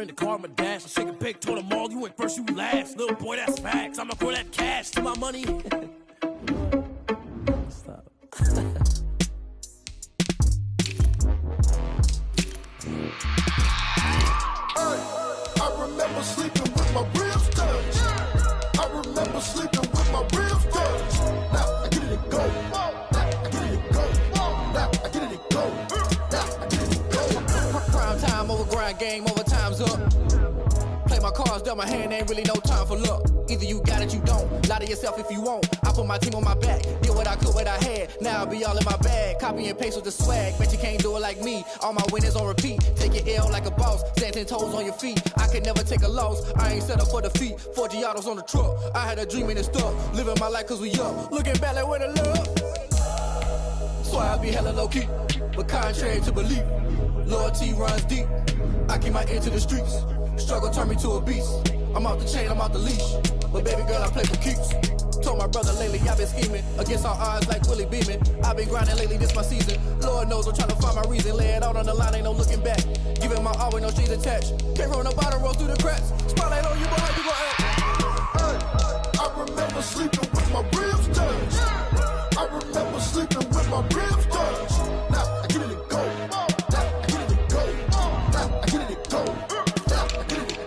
in the car, my dash. I shake a big, told them all, you went first, you last. Little boy, that's facts. I'ma throw that cash to my money. Stop. I remember sleeping with my ribs touched. I remember sleeping with my ribs touched. Now I get it and go. Now I get it and go. Now I get it and go. Now I get it and go. Prime time over grind game, over time's up. Play my cards, dealt my hand, ain't really no time for luck. Either you got it, you don't. Lie to yourself if you won't. I put my team on my back. Did what I could, what I had. Now I'll be all in my bag. Copy and paste with the swag. Bet you can't do it like me. All my winners on repeat. Take your L like a boss. Stand 10 toes on your feet. I could never take a loss. I ain't set up for defeat. 4 Giottos on the truck. I had a dream and it's stuck. Living my life cause we up. Looking back like where the love. So I be hella low key. But contrary to belief, loyalty runs deep. I keep my ear to the streets. Struggle turned me to a beast. I'm off the chain, I'm off the leash. But baby girl, I play for keeps. Told my brother lately, I've been scheming. Against all odds like Willie Beeman. I've been grinding lately, this my season. Lord knows I'm trying to find my reason. Lay it out on the line, ain't no looking back. Giving my all with no strings attached. Came from the bottom, roll through the cracks. Spotlight on you, boy, how you gon' act? I remember sleeping with my ribs touched. I remember sleeping with my ribs touched. Now I get it and go. Now I get it and go. Now I get it and go.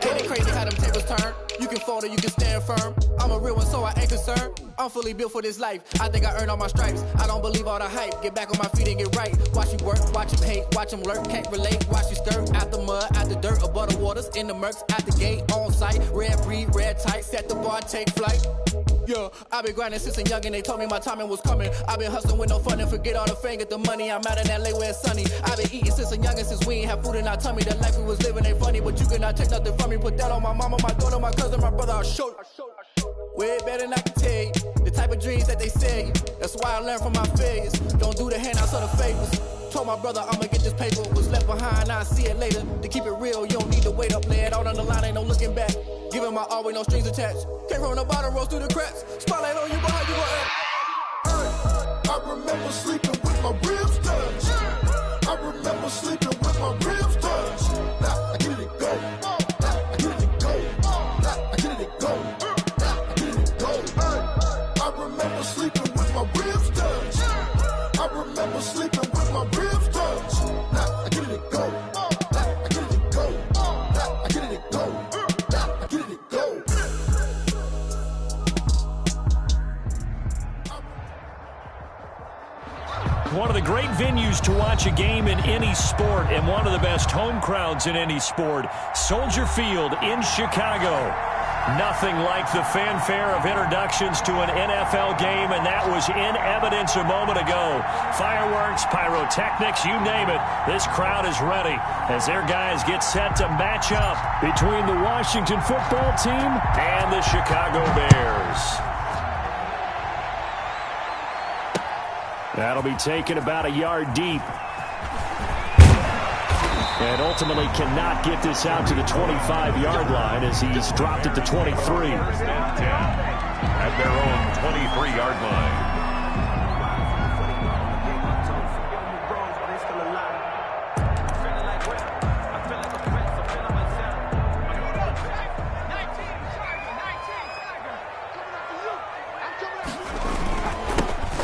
Ain't it crazy how them tables turn? You can fold or you can stand firm. I'm a real one, so I ain't concerned. I'm fully built for this life. I think I earned all my stripes. I don't believe all the hype. Get back on my feet and get right. Watch you work, watch him hate, watch him lurk. Can't relate, watch you skirt. Out the mud, out the dirt, above the waters, in the murks, out the gate, on site. Red breed, red tight, set the bar, take flight. Yeah, I been grinding since a youngin', they told me my timing was coming. I been hustling with no fun and forget all the fame, get the money. I'm out in LA where it's sunny. I been eating since a youngin', since we ain't have food in our tummy. The life we was living ain't funny, but you cannot take nothing from me. Put that on my mama, my daughter, my cousin, my brother, I'll show you. Way better than I can tell you. The type of dreams that they sell you. That's why I learned from my failures. Don't do the handouts or the favors. Told my brother I'ma get this paper. Was left behind, I'll see it later. To keep it real, you don't need to wait up. Lay it out on the line, ain't no looking back. Giving my all with no strings attached. Came from the bottom, rose through the cracks. Spotlight on you, but how you gon' act? I remember sleeping with my ribs touched. I remember sleeping with my ribs touched. Now I get it and go. Now I get it and go. Now I get it and go. Now I get it and go. I remember sleeping with my ribs touched. I remember sleeping with my ribs touched. Now I get it and go. Now I get it and go. Now I get it and go. Now I get it and go. One of the great venues to watch a game in any sport and one of the best home crowds in any sport, Soldier Field in Chicago. Nothing like the fanfare of introductions to an NFL game, and that was in evidence a moment ago. Fireworks, pyrotechnics, you name it. This crowd is ready as their guys get set to match up between the Washington football team and the Chicago Bears. That'll be taken about a yard deep. And ultimately cannot get this out to the 25-yard line as he's dropped at the 23. At their own 23-yard line.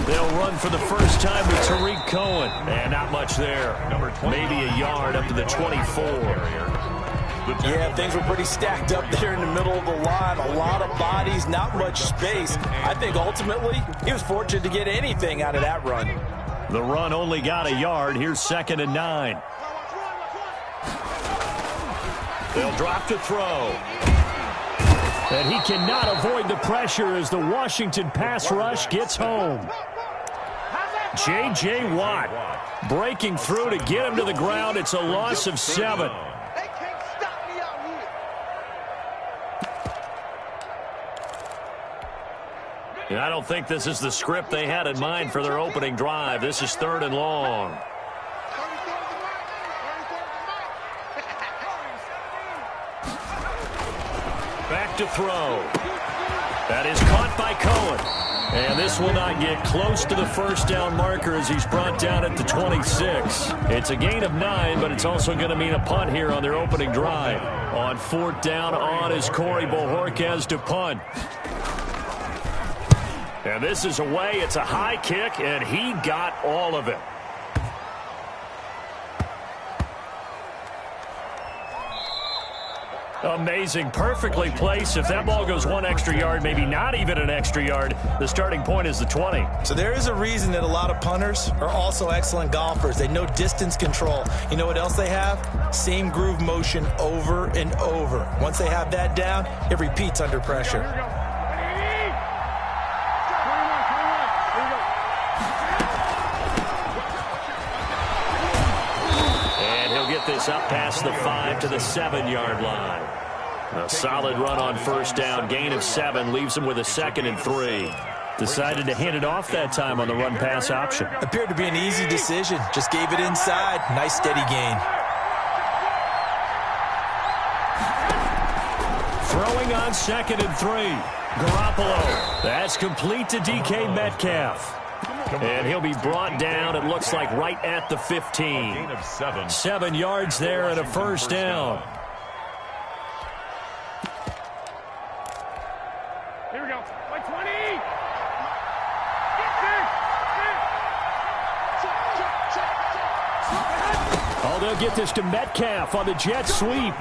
They'll run for the first time with Tariq Cohen. And not much there. Maybe a yard up to the 24. Yeah, things were pretty stacked up there in the middle of the line. A lot of bodies, not much space. I think ultimately he was fortunate to get anything out of that run. The run only got a yard. Here's 2nd and 9. They'll drop to throw. And he cannot avoid the pressure as the Washington pass rush gets home. J.J. Watt breaking through to get him to the ground. It's a loss of 7. And I don't think this is the script they had in mind for their opening drive. This is 3rd and long. Back to throw. That is caught by Cohen. And this will not get close to the first down marker as he's brought down at the 26. It's a gain of 9, but it's also going to mean a punt here on their opening drive. On 4th down on is Corey Bojorquez to punt. And this is away. It's a high kick, and he got all of it. Amazing. Perfectly placed. If that ball goes 1 extra yard, maybe not even an extra yard, the starting point is the 20. So there is a reason that a lot of punters are also excellent golfers. They know distance control. You know what else they have? Same groove motion over and over. Once they have that down, it repeats under pressure. And he'll get this up past the 5 to the 7-yard line. A solid run on first down. Gain of 7 leaves him with a 2nd and 3. Decided to hand it off that time on the run-pass option. Appeared to be an easy decision. Just gave it inside. Nice steady gain. Throwing on 2nd and 3. Garoppolo. That's complete to DK Metcalf. And he'll be brought down, it looks like, right at the 15. 7 yards there and a first down. Here we go. By 20. Oh, they'll get this to Metcalf on the jet sweep.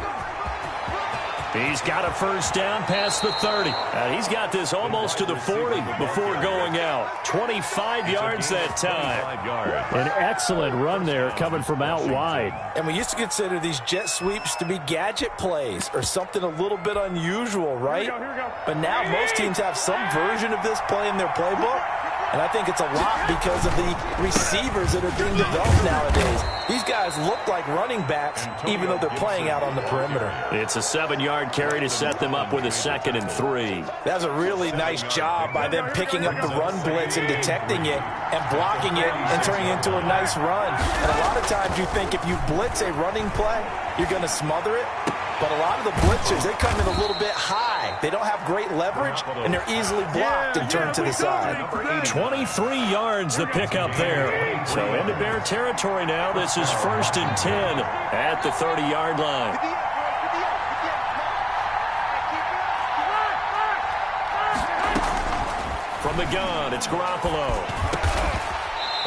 He's got a first down past the 30. And he's got this almost to the 40 before going out. 25 yards that time. An excellent run there coming from out wide. And we used to consider these jet sweeps to be gadget plays or something a little bit unusual, right? Here we go. But now most teams have some version of this play in their playbook. And I think it's a lot because of the receivers that are being developed nowadays. These guys look like running backs, even though they're playing out on the perimeter. It's a 7-yard carry to set them up with a 2nd and 3. That's a really nice job by them picking up the run blitz and detecting it and blocking it and turning it into a nice run. And a lot of times you think if you blitz a running play, you're going to smother it. But a lot of the blitzers, they come in a little bit high. They don't have great leverage, and they're easily blocked and turned to the side. 23 yards the pickup there. So into Bear territory now. This is 1st and 10 at the 30-yard line. From the gun, it's Garoppolo.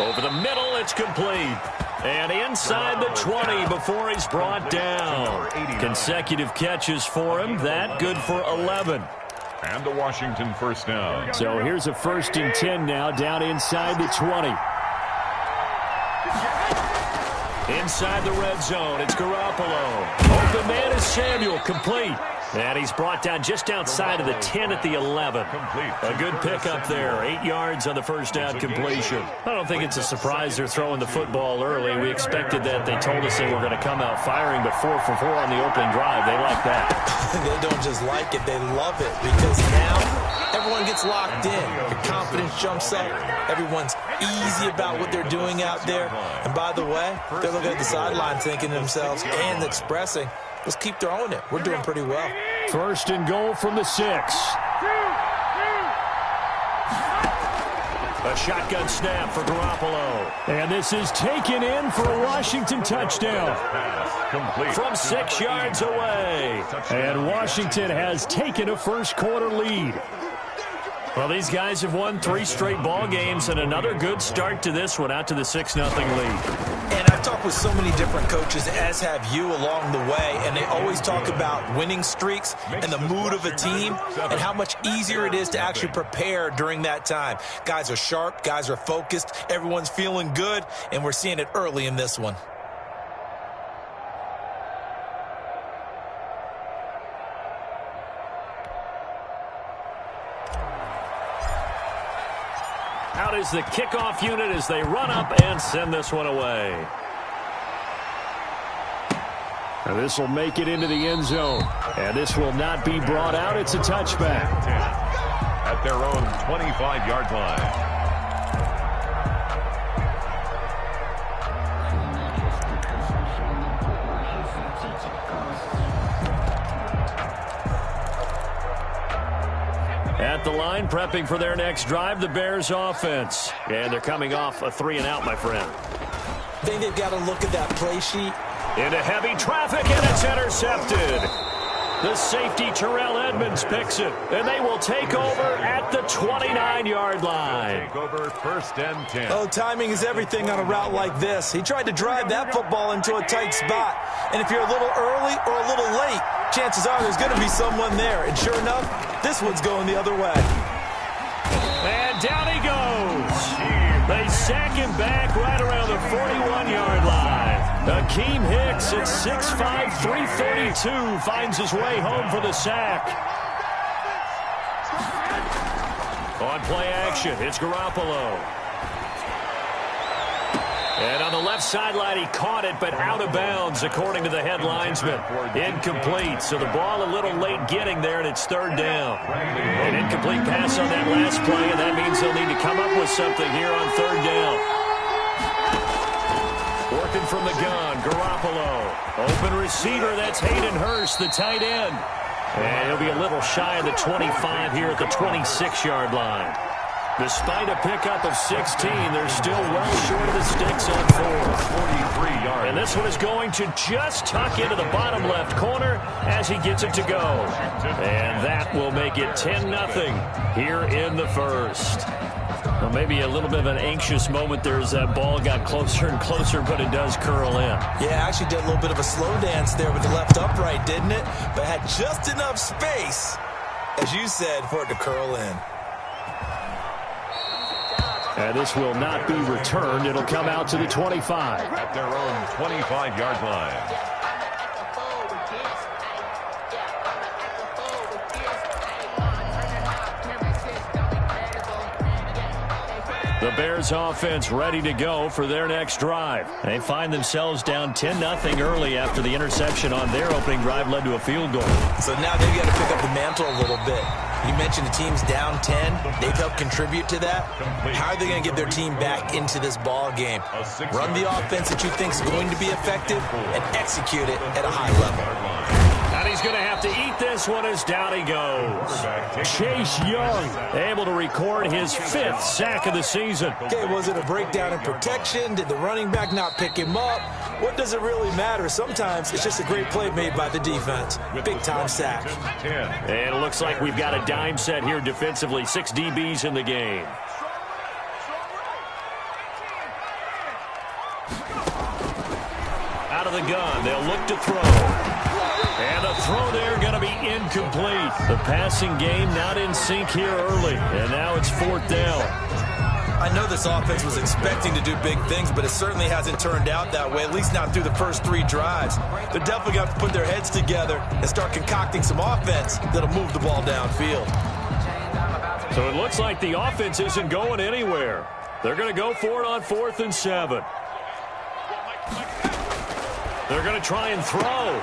Over the middle, it's complete. And inside the 20 before he's brought down. Consecutive catches for him. That good for 11. And a Washington first down. So here's a 1st and 10 now down inside the 20. Inside the red zone, it's Garoppolo. Open man is Samuel, complete. And he's brought down just outside of the 10 at the 11. A good pickup there. 8 yards on the first down completion. I don't think it's a surprise they're throwing the football early. We expected that. They told us they were going to come out firing, but 4 for 4 on the opening drive. They like that. They don't just like it, they love it, because now everyone gets locked in. The confidence jumps up. Everyone's easy about what they're doing out there. And by the way, they're looking at the sideline thinking to themselves and expressing, let's keep throwing it. We're doing pretty well. 1st and goal from the 6. A shotgun snap for Garoppolo. And this is taken in for a Washington touchdown. From 6 yards away. And Washington has taken a first-quarter lead. Well, these guys have won 3 straight ball games and another good start to this one, out to the 6-0 lead. And I've talked with so many different coaches, as have you, along the way, and they always talk about winning streaks and the mood of a team and how much easier it is to actually prepare during that time. Guys are sharp, guys are focused, everyone's feeling good, and we're seeing it early in this one. Out is the kickoff unit as they run up and send this one away. And this will make it into the end zone. And this will not be brought out. It's a touchback. At their own 25-yard line. At the line, prepping for their next drive, the Bears offense. And they're coming off a 3-and-out, my friend. I think they've got to look at that play sheet. Into heavy traffic, and it's intercepted. The safety, Terrell Edmonds, picks it, and they will take over at the 29-yard line. Take over 1st and 10. Oh, timing is everything on a route like this. He tried to drive that football into a tight spot. And if you're a little early or a little late, chances are there's going to be someone there. And sure enough, this one's going the other way. And down he goes. They sack him back right around the 41-yard line. Akeem Hicks at 6'5", 332 finds his way home for the sack. On play action, it's Garoppolo. And on the left sideline, he caught it, but out of bounds, according to the head linesman. Incomplete, so the ball a little late getting there, and it's 3rd down. An incomplete pass on that last play, and that means they'll need to come up with something here on 3rd down. Working from the gun, Garoppolo. Open receiver, that's Hayden Hurst, the tight end. And he'll be a little shy of the 25 here at the 26-yard line. Despite a pickup of 16, they're still well short of the sticks on 4. 43 yards. And this one is going to just tuck into the bottom left corner as he gets it to go. And that will make it 10-0 here in the first. Well, maybe a little bit of an anxious moment there as that ball got closer and closer, but it does curl in. Yeah, actually did a little bit of a slow dance there with the left upright, didn't it? But had just enough space, as you said, for it to curl in. And this will not be returned. It'll come out to the 25. At their own 25-yard line. The Bears offense ready to go for their next drive. They find themselves down 10-0 early after the interception on their opening drive led to a field goal. So now they've got to pick up the mantle a little bit. You mentioned the team's down 10. They've helped contribute to that. How are they going to get their team back into this ball game? Run the offense that you think is going to be effective and execute it at a high level. And he's going to have to eat this one as down he goes. Chase Young able to record his 5th sack of the season. Okay, was it a breakdown in protection? Did the running back not pick him up? What does it really matter? Sometimes it's just a great play made by the defense. Big-time sack. And it looks like we've got a dime set here defensively. 6 DBs in the game. Out of the gun, they'll look to throw. And the throw there going to be incomplete. The passing game not in sync here early. And now it's 4th down. I know this offense was expecting to do big things, but it certainly hasn't turned out that way, at least not through the first 3 drives. They're definitely going to have to put their heads together and start concocting some offense that'll move the ball downfield. So it looks like the offense isn't going anywhere. They're going to go for it on 4th and 7. They're going to try and throw.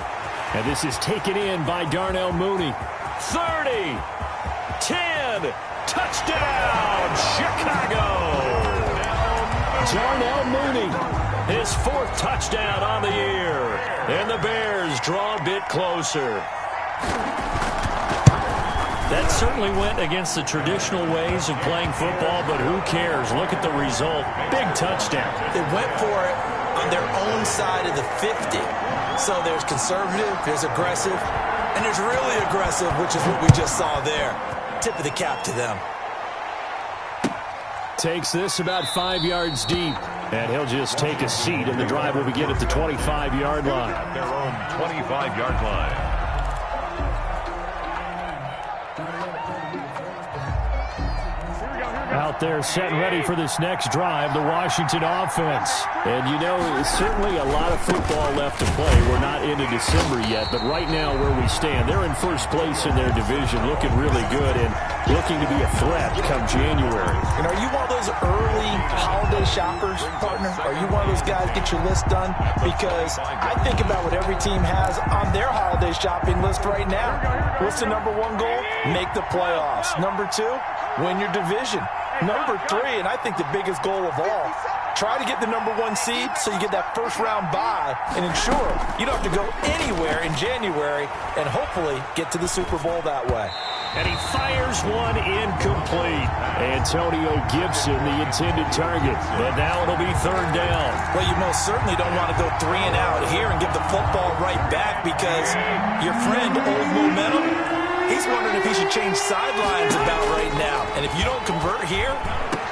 And this is taken in by Darnell Mooney. 30, 10, touchdown, Chicago! Darnell Mooney, his 4th touchdown on the year. And the Bears draw a bit closer. That certainly went against the traditional ways of playing football, but who cares? Look at the result. Big touchdown. They went for it on their own side of the 50. So there's conservative, there's aggressive, and there's really aggressive, which is what we just saw there. Tip of the cap to them. Takes this about 5 yards deep, and he'll just take a seat, and the drive will begin at the 25-yard line. At their own 25-yard line. Out there set and ready for this next drive, the Washington offense. And you know, certainly a lot of football left to play. We're not into December yet, but right now where we stand, they're in first place in their division, looking really good and looking to be a threat come January. And are you one of those early holiday shoppers, partner? Are you one of those guys get your list done? Because I think about what every team has on their holiday shopping list right now. What's the number 1 goal? Make the playoffs. Number 2, win your division. Number 3, and I think the biggest goal of all, try to get the number 1 seed so you get that first-round bye and ensure you don't have to go anywhere in January and hopefully get to the Super Bowl that way. And he fires one incomplete. Antonio Gibson, the intended target. But now it'll be third down. Well, you most certainly don't want to go 3 and out here and give the football right back because your friend, Old Momentum, he's wondering if he should change sidelines about right now. And if you don't convert here,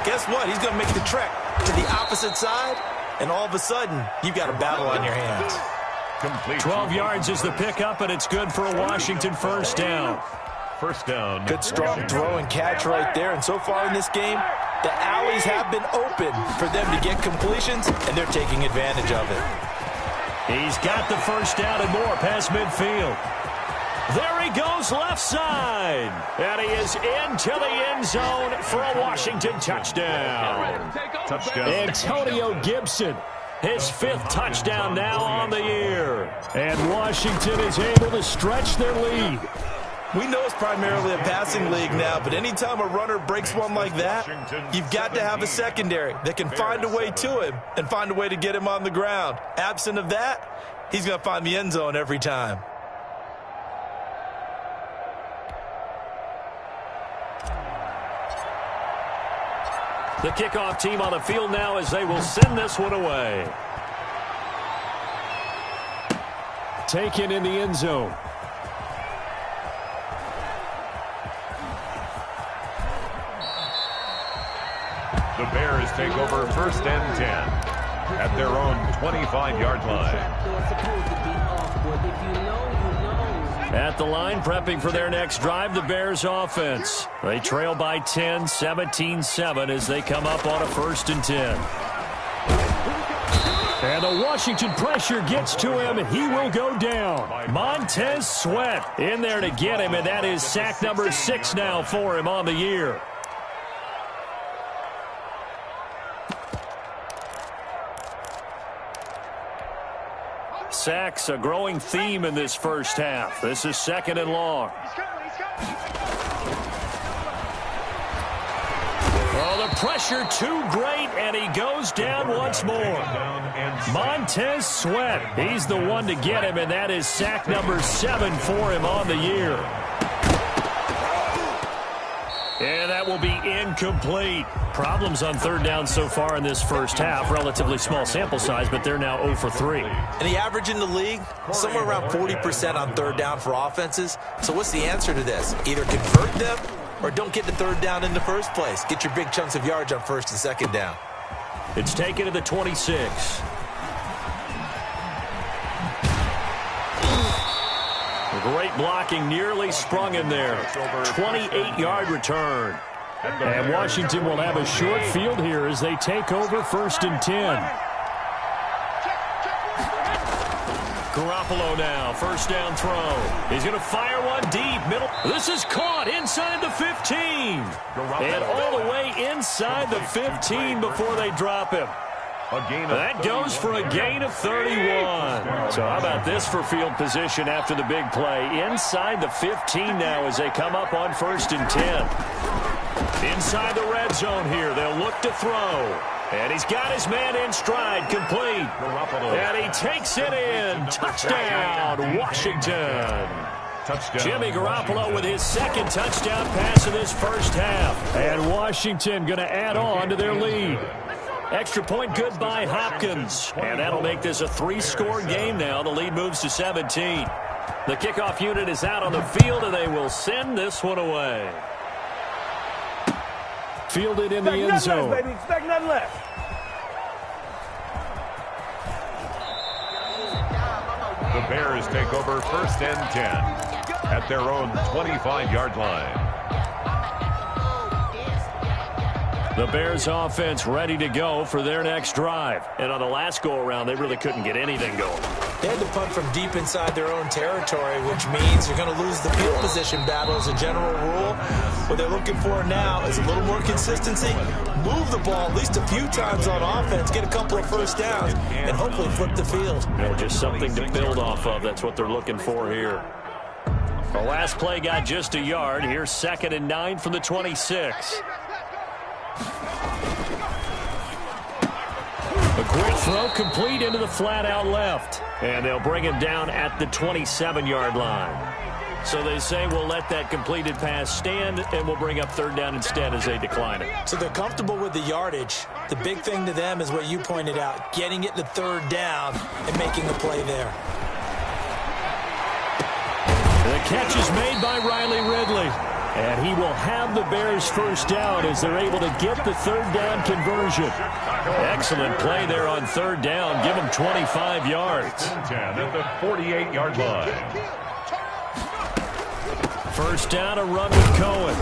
guess what? He's going to make the trek to the opposite side, and all of a sudden, you've got a battle on your hands. 12 yards is the pickup, and it's good for a Washington first down. First down. Good strong throw and catch right there. And so far in this game, the alleys have been open for them to get completions, and they're taking advantage of it. He's got the first down and more past midfield. There he goes left side. And he is into the end zone for a Washington touchdown. Touchdown. Antonio Gibson, his 5th touchdown now on the year. And Washington is able to stretch their lead. We know it's primarily a passing league now, but anytime a runner breaks one like that, you've got to have a secondary that can find a way to him and find a way to get him on the ground. Absent of that, he's going to find the end zone every time. The kickoff team on the field now as they will send this one away. Taken in the end zone. The Bears take over first and 10 at their own 25-yard line. At the line, prepping for their next drive, the Bears offense. They trail by 10, 17-7 as they come up on a first and 10. And the Washington pressure gets to him. He will go down. Montez Sweat in there to get him, and that is sack number 6 now for him on the year. Sacks, a growing theme in this first half. This is 2nd and long. Oh, the pressure too great, and he goes down once more. Montez Sweat, he's the one to get him, and that is sack number 7 for him on the year. And that will be incomplete. Problems on third down so far in this first half. Relatively small sample size, but they're now 0 for 3. And the average in the league, somewhere around 40% on third down for offenses. So what's the answer to this? Either convert them or don't get to third down in the first place. Get your big chunks of yards on first and second down. It's taken to the 26. Great blocking, nearly sprung him there. 28-yard return. And Washington will have a short field here as they take over first and 10. Garoppolo now, first down throw. He's going to fire one deep, middle. This is caught inside the 15. And all the way inside the 15 before they drop him. That goes for a gain of 31. So how about this for field position after the big play? Inside the 15 now as they come up on first and 10. Inside the red zone here. They'll look to throw. And he's got his man in stride, complete. And he takes it in. Touchdown, Washington. Touchdown. Jimmy Garoppolo with his 2nd touchdown pass of this first half. And Washington going to add on to their lead. Extra point good by Hopkins. And that'll make this a 3-score game now. The lead moves to 17. The kickoff unit is out on the field, and they will send this one away. Fielded in the end zone. Baby. Expect nothing less. The Bears take over first and 10 at their own 25-yard line. The Bears offense ready to go for their next drive. And on the last go-around, they really couldn't get anything going. They had to punt from deep inside their own territory, which means you're going to lose the field position battle as a general rule. What they're looking for now is a little more consistency. Move the ball at least a few times on offense, get a couple of first downs, and hopefully flip the field. You know, just something to build off of. That's what they're looking for here. The last play got just a yard. Here's 2nd and 9 from the 26. A quick throw complete into the flat out left. And they'll bring him down at the 27-yard line. So they say we'll let that completed pass stand, and we'll bring up third down instead as they decline it. So they're comfortable with the yardage. The big thing to them is what you pointed out, getting it to third down and making the play there. The catch is made by Riley Ridley. And he will have the Bears first down as they're able to get the third down conversion. Excellent play there on third down. Give them 25 yards. 10 at the 48-yard line. First down, a run with Cohen.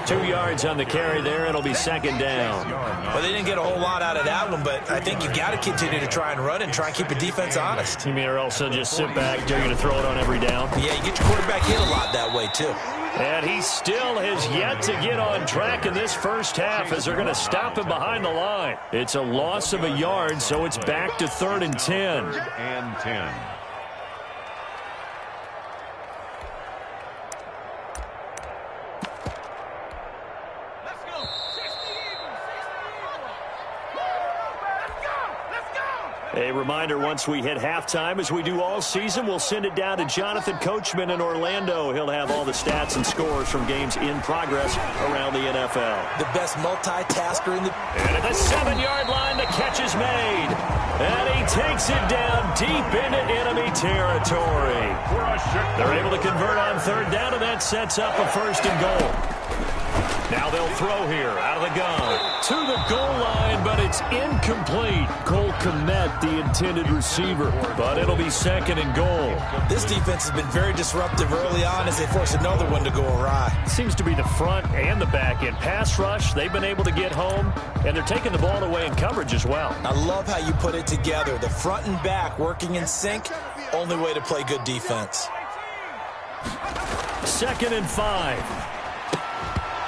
2 yards on the carry there. It'll be second down. Well, they didn't get a whole lot out of that one, but I think you got to continue to try and run and try and keep the defense honest. You mean or else they'll just sit back, dare you to throw it on every down? Yeah, you get your quarterback hit a lot that way, too. And he still has yet to get on track in this first half as they're going to stop him behind the line. It's a loss of a yard, so it's back to 3rd and 10. And 10. A reminder, once we hit halftime, as we do all season, we'll send it down to Jonathan Coachman in Orlando. He'll have all the stats and scores from games in progress around the NFL. The best multitasker in the... And at the 7-yard line, the catch is made. And he takes it down deep into enemy territory. They're able to convert on third down, and that sets up a 1st and goal. Now they'll throw here out of the gun to the goal line, but it's incomplete. Cole Kmet, the intended receiver, but it'll be 2nd and goal. This defense has been very disruptive early on as they force another one to go awry. Seems to be the front and the back end. Pass rush, they've been able to get home, and they're taking the ball away in coverage as well. I love how you put it together. The front and back working in sync, only way to play good defense. 2nd and 5.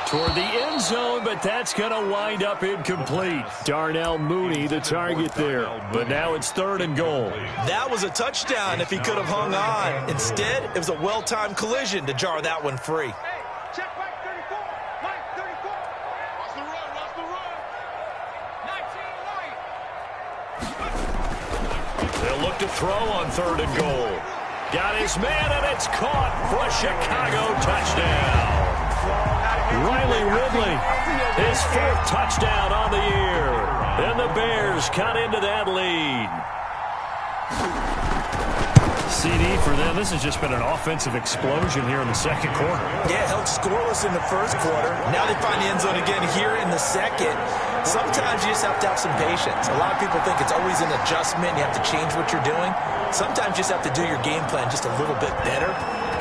Toward the end zone, but that's going to wind up incomplete. Darnell Mooney, the target there. But now it's 3rd and goal. That was a touchdown if he could have hung on. Instead, it was a well-timed collision to jar that one free. Check back 34. Mike 34. Watch the run. Watch the run. 19 right. They'll look to throw on 3rd and goal. Got his man, and it's caught for a Chicago touchdown. Riley Ridley, his 4th touchdown on the year. And the Bears cut into that lead. CD for them. This has just been an offensive explosion here in the 2nd quarter. Yeah, held scoreless in the 1st quarter. Now they find the end zone again here in the 2nd. Sometimes you just have to have some patience. A lot of people think it's always an adjustment. You have to change what you're doing. Sometimes you just have to do your game plan just a little bit better.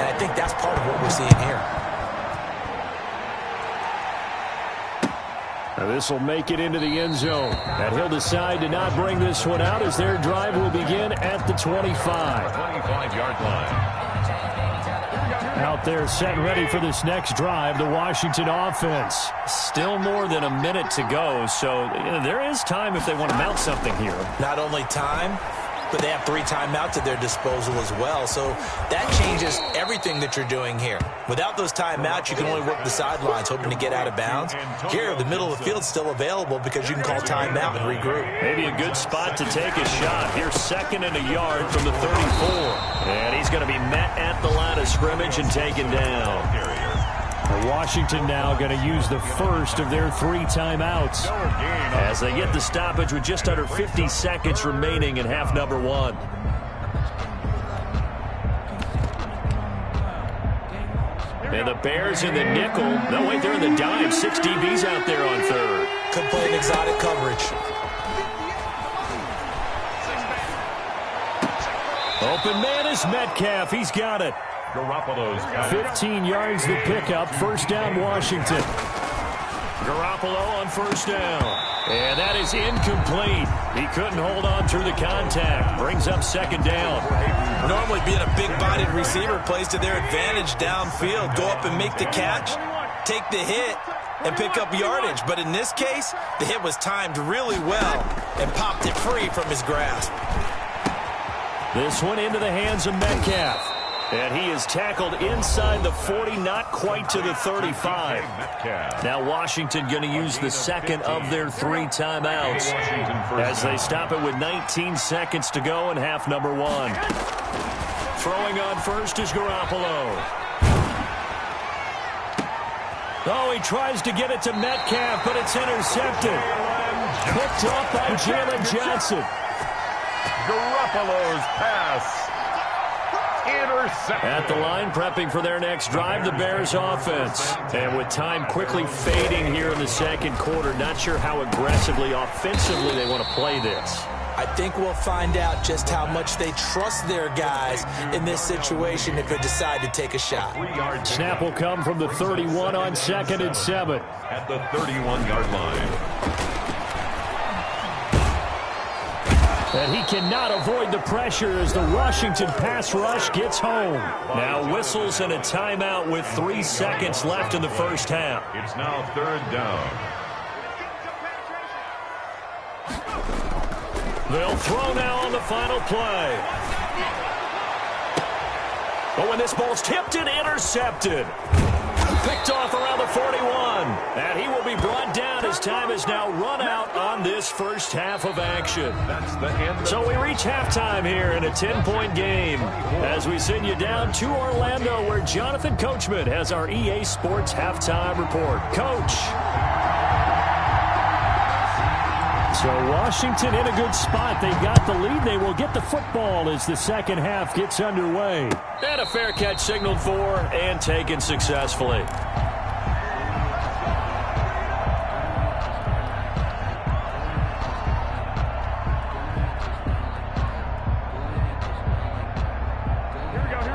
And I think that's part of what we're seeing here. Now this will make it into the end zone. And he'll decide to not bring this one out as their drive will begin at the 25. 25-yard line. Out there set and ready for this next drive, the Washington offense. Still more than a minute to go, so there is time if they want to mount something here. Not only time, but they have 3 timeouts at their disposal as well. So that changes everything that you're doing here. Without those timeouts, you can only work the sidelines, hoping to get out of bounds. Here, the middle of the field's still available because you can call timeout and regroup. Maybe a good spot to take a shot. Here's 2nd and a yard from the 34. And he's going to be met at the line of scrimmage and taken down. Washington now going to use the first of their 3 timeouts as they get the stoppage with just under 50 seconds remaining in half number 1. And the Bears in the nickel. No, wait, they're in the dime. 6 DBs out there on 3rd. Could play an exotic coverage. Open man is Metcalf. He's got it. Garoppolo's got 15 yards the pickup. First down, Washington. Garoppolo on first down. And that is incomplete. He couldn't hold on through the contact. Brings up 2nd down. Normally being a big-bodied receiver plays to their advantage downfield. Go up and make the catch, take the hit, and pick up yardage. But in this case, the hit was timed really well and popped it free from his grasp. This one into the hands of Metcalf. And he is tackled inside the 40, not quite to the 35. Now Washington going to use the 2nd of their 3 timeouts as they stop it with 19 seconds to go in half number 1. Throwing on first is Garoppolo. Oh, he tries to get it to Metcalf, but it's intercepted. Picked off by Jalen Johnson. Garoppolo's pass. Intercepted. At the line, prepping for their next drive, the Bears offense. And with time quickly fading here in the second quarter, not sure how aggressively, offensively they want to play this. I think we'll find out just how much they trust their guys in this situation if they decide to take a shot. Snap will come from the 31 on 2nd and 7. At the 31-yard line. And he cannot avoid the pressure as the Washington pass rush gets home. Now whistles and a timeout with 3 seconds left in the first half. It's now 3rd down. They'll throw now on the final play. But when this ball's tipped and intercepted. Picked off around the 41. And he will be brought down as time is now run out on this first half of action. That's the end. So we reach halftime here in a 10-point game as we send you down to Orlando where Jonathan Coachman has our EA Sports halftime report. Coach. So Washington in a good spot. They've got the lead. They will get the football as the second half gets underway. And a fair catch signaled for and taken successfully.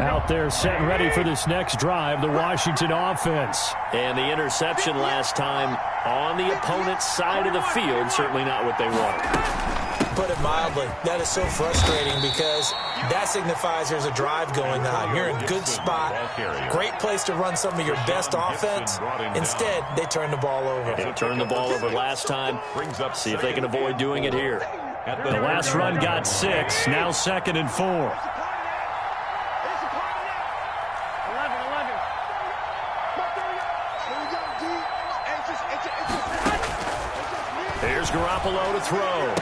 Out there set and ready for this next drive, the Washington offense. And the interception last time on the opponent's side of the field, certainly not what they want. Put it mildly, that is so frustrating because that signifies there's a drive going on. You're in a good spot, great place to run some of your best offense. Instead, they turn the ball over. They turned the ball over last time. See if they can avoid doing it here. The last run got 6, now 2nd and 4. Here's Garoppolo to throw.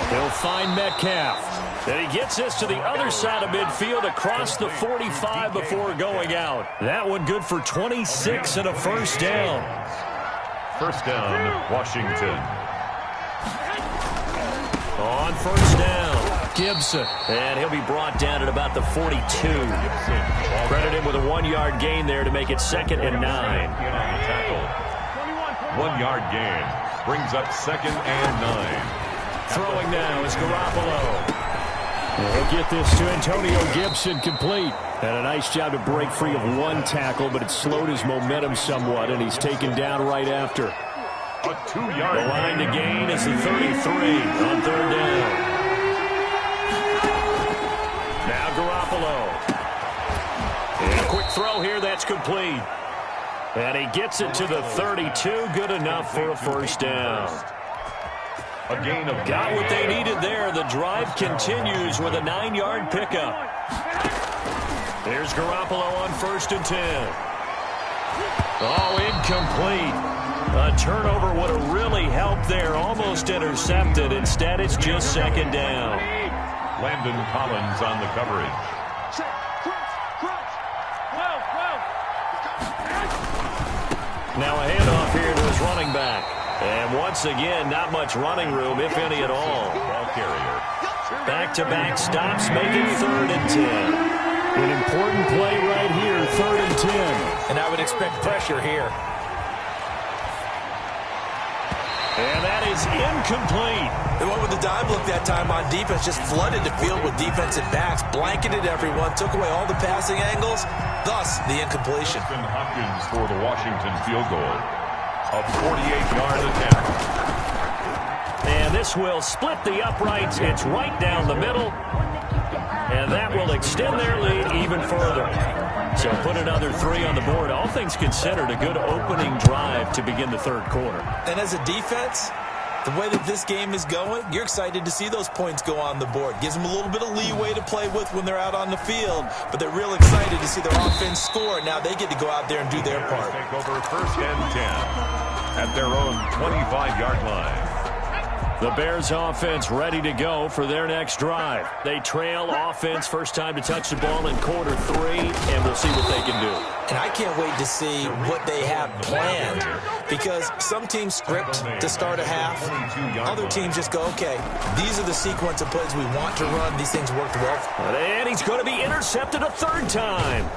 He'll find Metcalf. And he gets this to the other side of midfield across the 45 before going out. That one good for 26 and a first down. First down, Washington. On first down, Gibson. And he'll be brought down at about the 42. Credit him with a 1-yard gain there to make it 2nd and 9. Tackle. 1-yard gain. Brings up 2nd and 9. Throwing now is Garoppolo. He'll get this to Antonio Gibson complete. And a nice job to break free of 1 tackle, but it slowed his momentum somewhat, and he's taken down right after. A 2-yard The line to gain is the 33 on 3rd down. Now Garoppolo. And a quick throw here, that's complete. And he gets it to the 32, good enough for a first down. A gain of Got what they needed there. The drive continues with a 9-yard pickup. There's Garoppolo on 1st and 10. Oh, incomplete. A turnover would have really helped there. Almost intercepted. Instead, it's just 2nd down. Landon Collins on the coverage. Now a handoff here to his running back. And once again, not much running room, if any at all. Ball carrier. Back-to-back stops make it 3rd and 10. An important play right here, 3rd and 10. And I would expect pressure here. And that is incomplete. They went with the dime look that time on defense, just flooded the field with defensive backs, blanketed everyone, took away all the passing angles, thus the incompletion. Hopkins for the Washington field goal. A 48-yard attempt. And this will split the uprights. It's right down the middle. And that will extend their lead even further. So put another 3 on the board. All things considered, a good opening drive to begin the 3rd quarter. And as a defense, the way that this game is going, you're excited to see those points go on the board. Gives them a little bit of leeway to play with when they're out on the field, but they're real excited to see their offense score. Now they get to go out there and do their part. Take over 1st and 10 at their own 25-yard line. The Bears offense ready to go for their next drive. They trail offense, first time to touch the ball in quarter 3, and we'll see what they can do. And I can't wait to see what they have planned, because some teams script to start a half. Other teams just go, okay, these are the sequence of plays we want to run. These things worked well. And he's going to be intercepted a third time.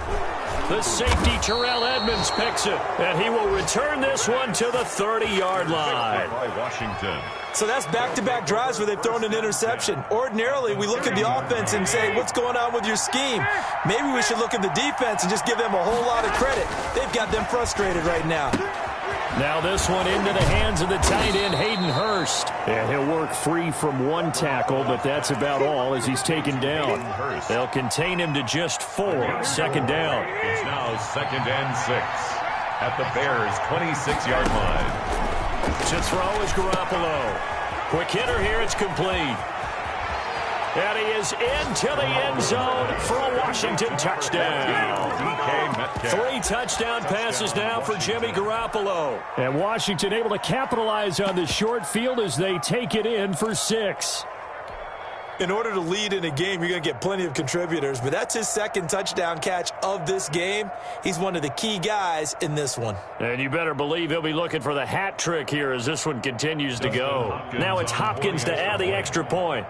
The safety, Terrell Edmonds, picks it, and he will return this one to the 30-yard line. By Washington. So that's back-to-back drives where they've thrown an interception. Ordinarily, we look at the offense and say, what's going on with your scheme? Maybe we should look at the defense and just give them a whole lot of credit. They've got them frustrated right now. Now this one into the hands of the tight end, Hayden Hurst. And he'll work free from one tackle, but that's about all as he's taken down. They'll contain him to just 4. Second down. It's now 2nd and 6 at the Bears' 26-yard line. To throw is Garoppolo. Quick hitter here, it's complete. And he is into the end zone for a Washington touchdown. DK Metcalf. 3 touchdown passes now for Jimmy Garoppolo. And Washington able to capitalize on the short field as they take it in for 6. In order to lead in a game, you're going to get plenty of contributors, but that's his 2nd touchdown catch of this game. He's one of the key guys in this one. And you better believe he'll be looking for the hat trick here as this one continues to go. Now it's Hopkins to add the extra point.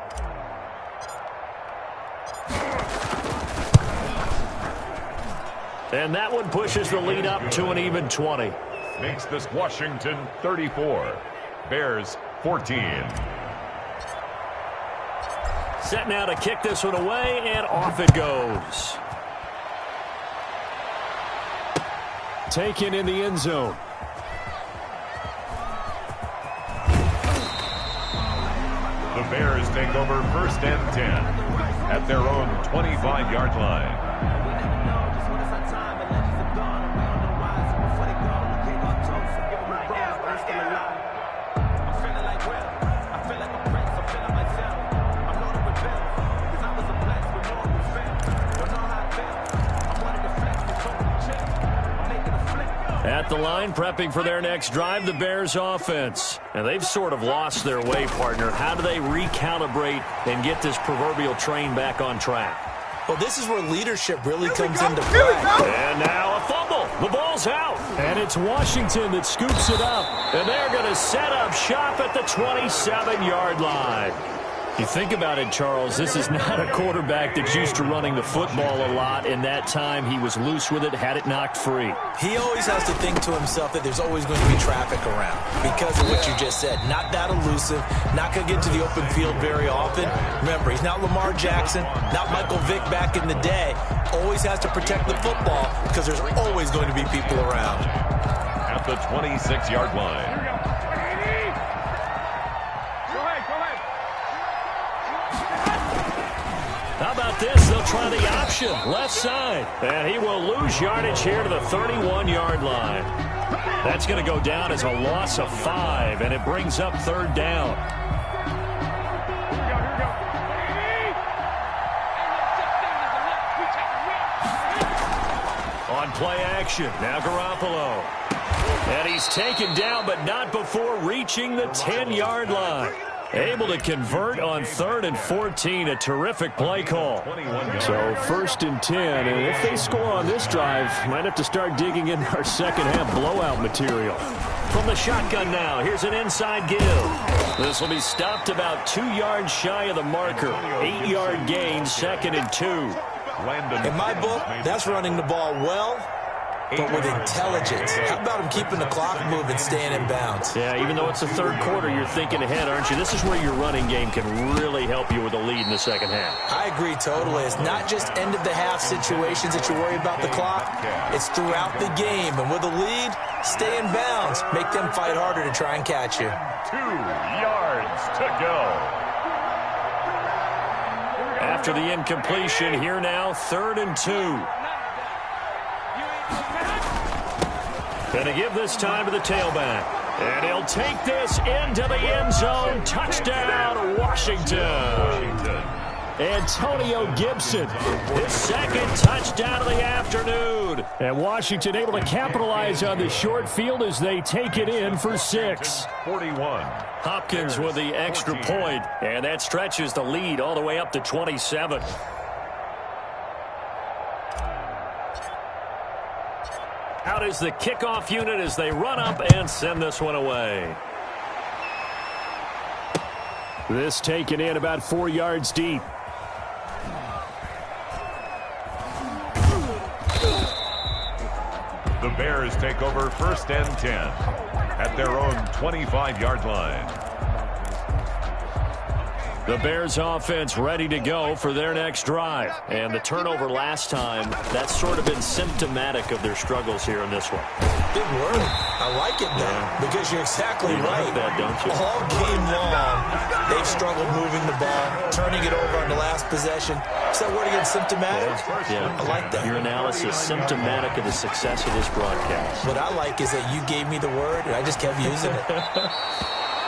And that one pushes the lead up to an even 20. Makes this Washington 34. Bears 14. Set now to kick this one away, and off it goes. Taken in the end zone. The Bears take over 1st and 10 at their own 25-yard line. At the line, prepping for their next drive, the Bears offense. And they've sort of lost their way, partner. How do they recalibrate and get this proverbial train back on track? Well, this is where leadership really comes into play. And now a fumble. The ball's out. And it's Washington that scoops it up. And they're going to set up shop at the 27-yard line. You think about it, Charles, this is not a quarterback that's used to running the football a lot. In that time, he was loose with it, had it knocked free. He always has to think to himself that there's always going to be traffic around because of what you just said. Not that elusive, not going to get to the open field very often. Remember, he's not Lamar Jackson, not Michael Vick back in the day. Always has to protect the football because there's always going to be people around. At the 26-yard line. How about this? They'll try the option, left side. And he will lose yardage here to the 31-yard line. That's going to go down as a loss of 5, and it brings up 3rd down. On play action, now Garoppolo. And he's taken down, but not before reaching the 10-yard line. Able to convert on 3rd and 14, a terrific play call. So 1st and 10, and if they score on this drive, might have to start digging in our second half blowout material. From the shotgun now, here's an inside give. This will be stopped about 2 yards shy of the marker. 8-yard gain, 2nd and 2. In my book, that's running the ball well, but with intelligence. How about him keeping the clock moving, staying in bounds? Yeah, even though it's the 3rd quarter, you're thinking ahead, aren't you? This is where your running game can really help you with a lead in the second half. I agree totally. It's not just end-of-the-half situations that you worry about the clock. It's throughout the game. And with a lead, stay in bounds. Make them fight harder to try and catch you. 2 yards to go. After the incompletion, here now, 3rd and 2. Going to give this time to the tailback. And he'll take this into the end zone. Touchdown, Washington. Antonio Gibson, his second touchdown of the afternoon. And Washington able to capitalize on the short field as they take it in for 6. 41. Hopkins with the extra point, and that stretches the lead all the way up to 27. Out is the kickoff unit as they run up and send this one away. This taken in about 4 yards deep. The Bears take over first and 10 at their own 25-yard line. The Bears offense ready to go for their next drive. And the turnover last time, that's sort of been symptomatic of their struggles here in this one. Big word. I like it, though, because you're exactly right. Like that, don't you? All game long, they've struggled moving the ball, turning it over on the last possession. Is that word again, symptomatic? Yeah. I like that. Your analysis symptomatic of the success of this broadcast. What I like is that you gave me the word, and I just kept using it.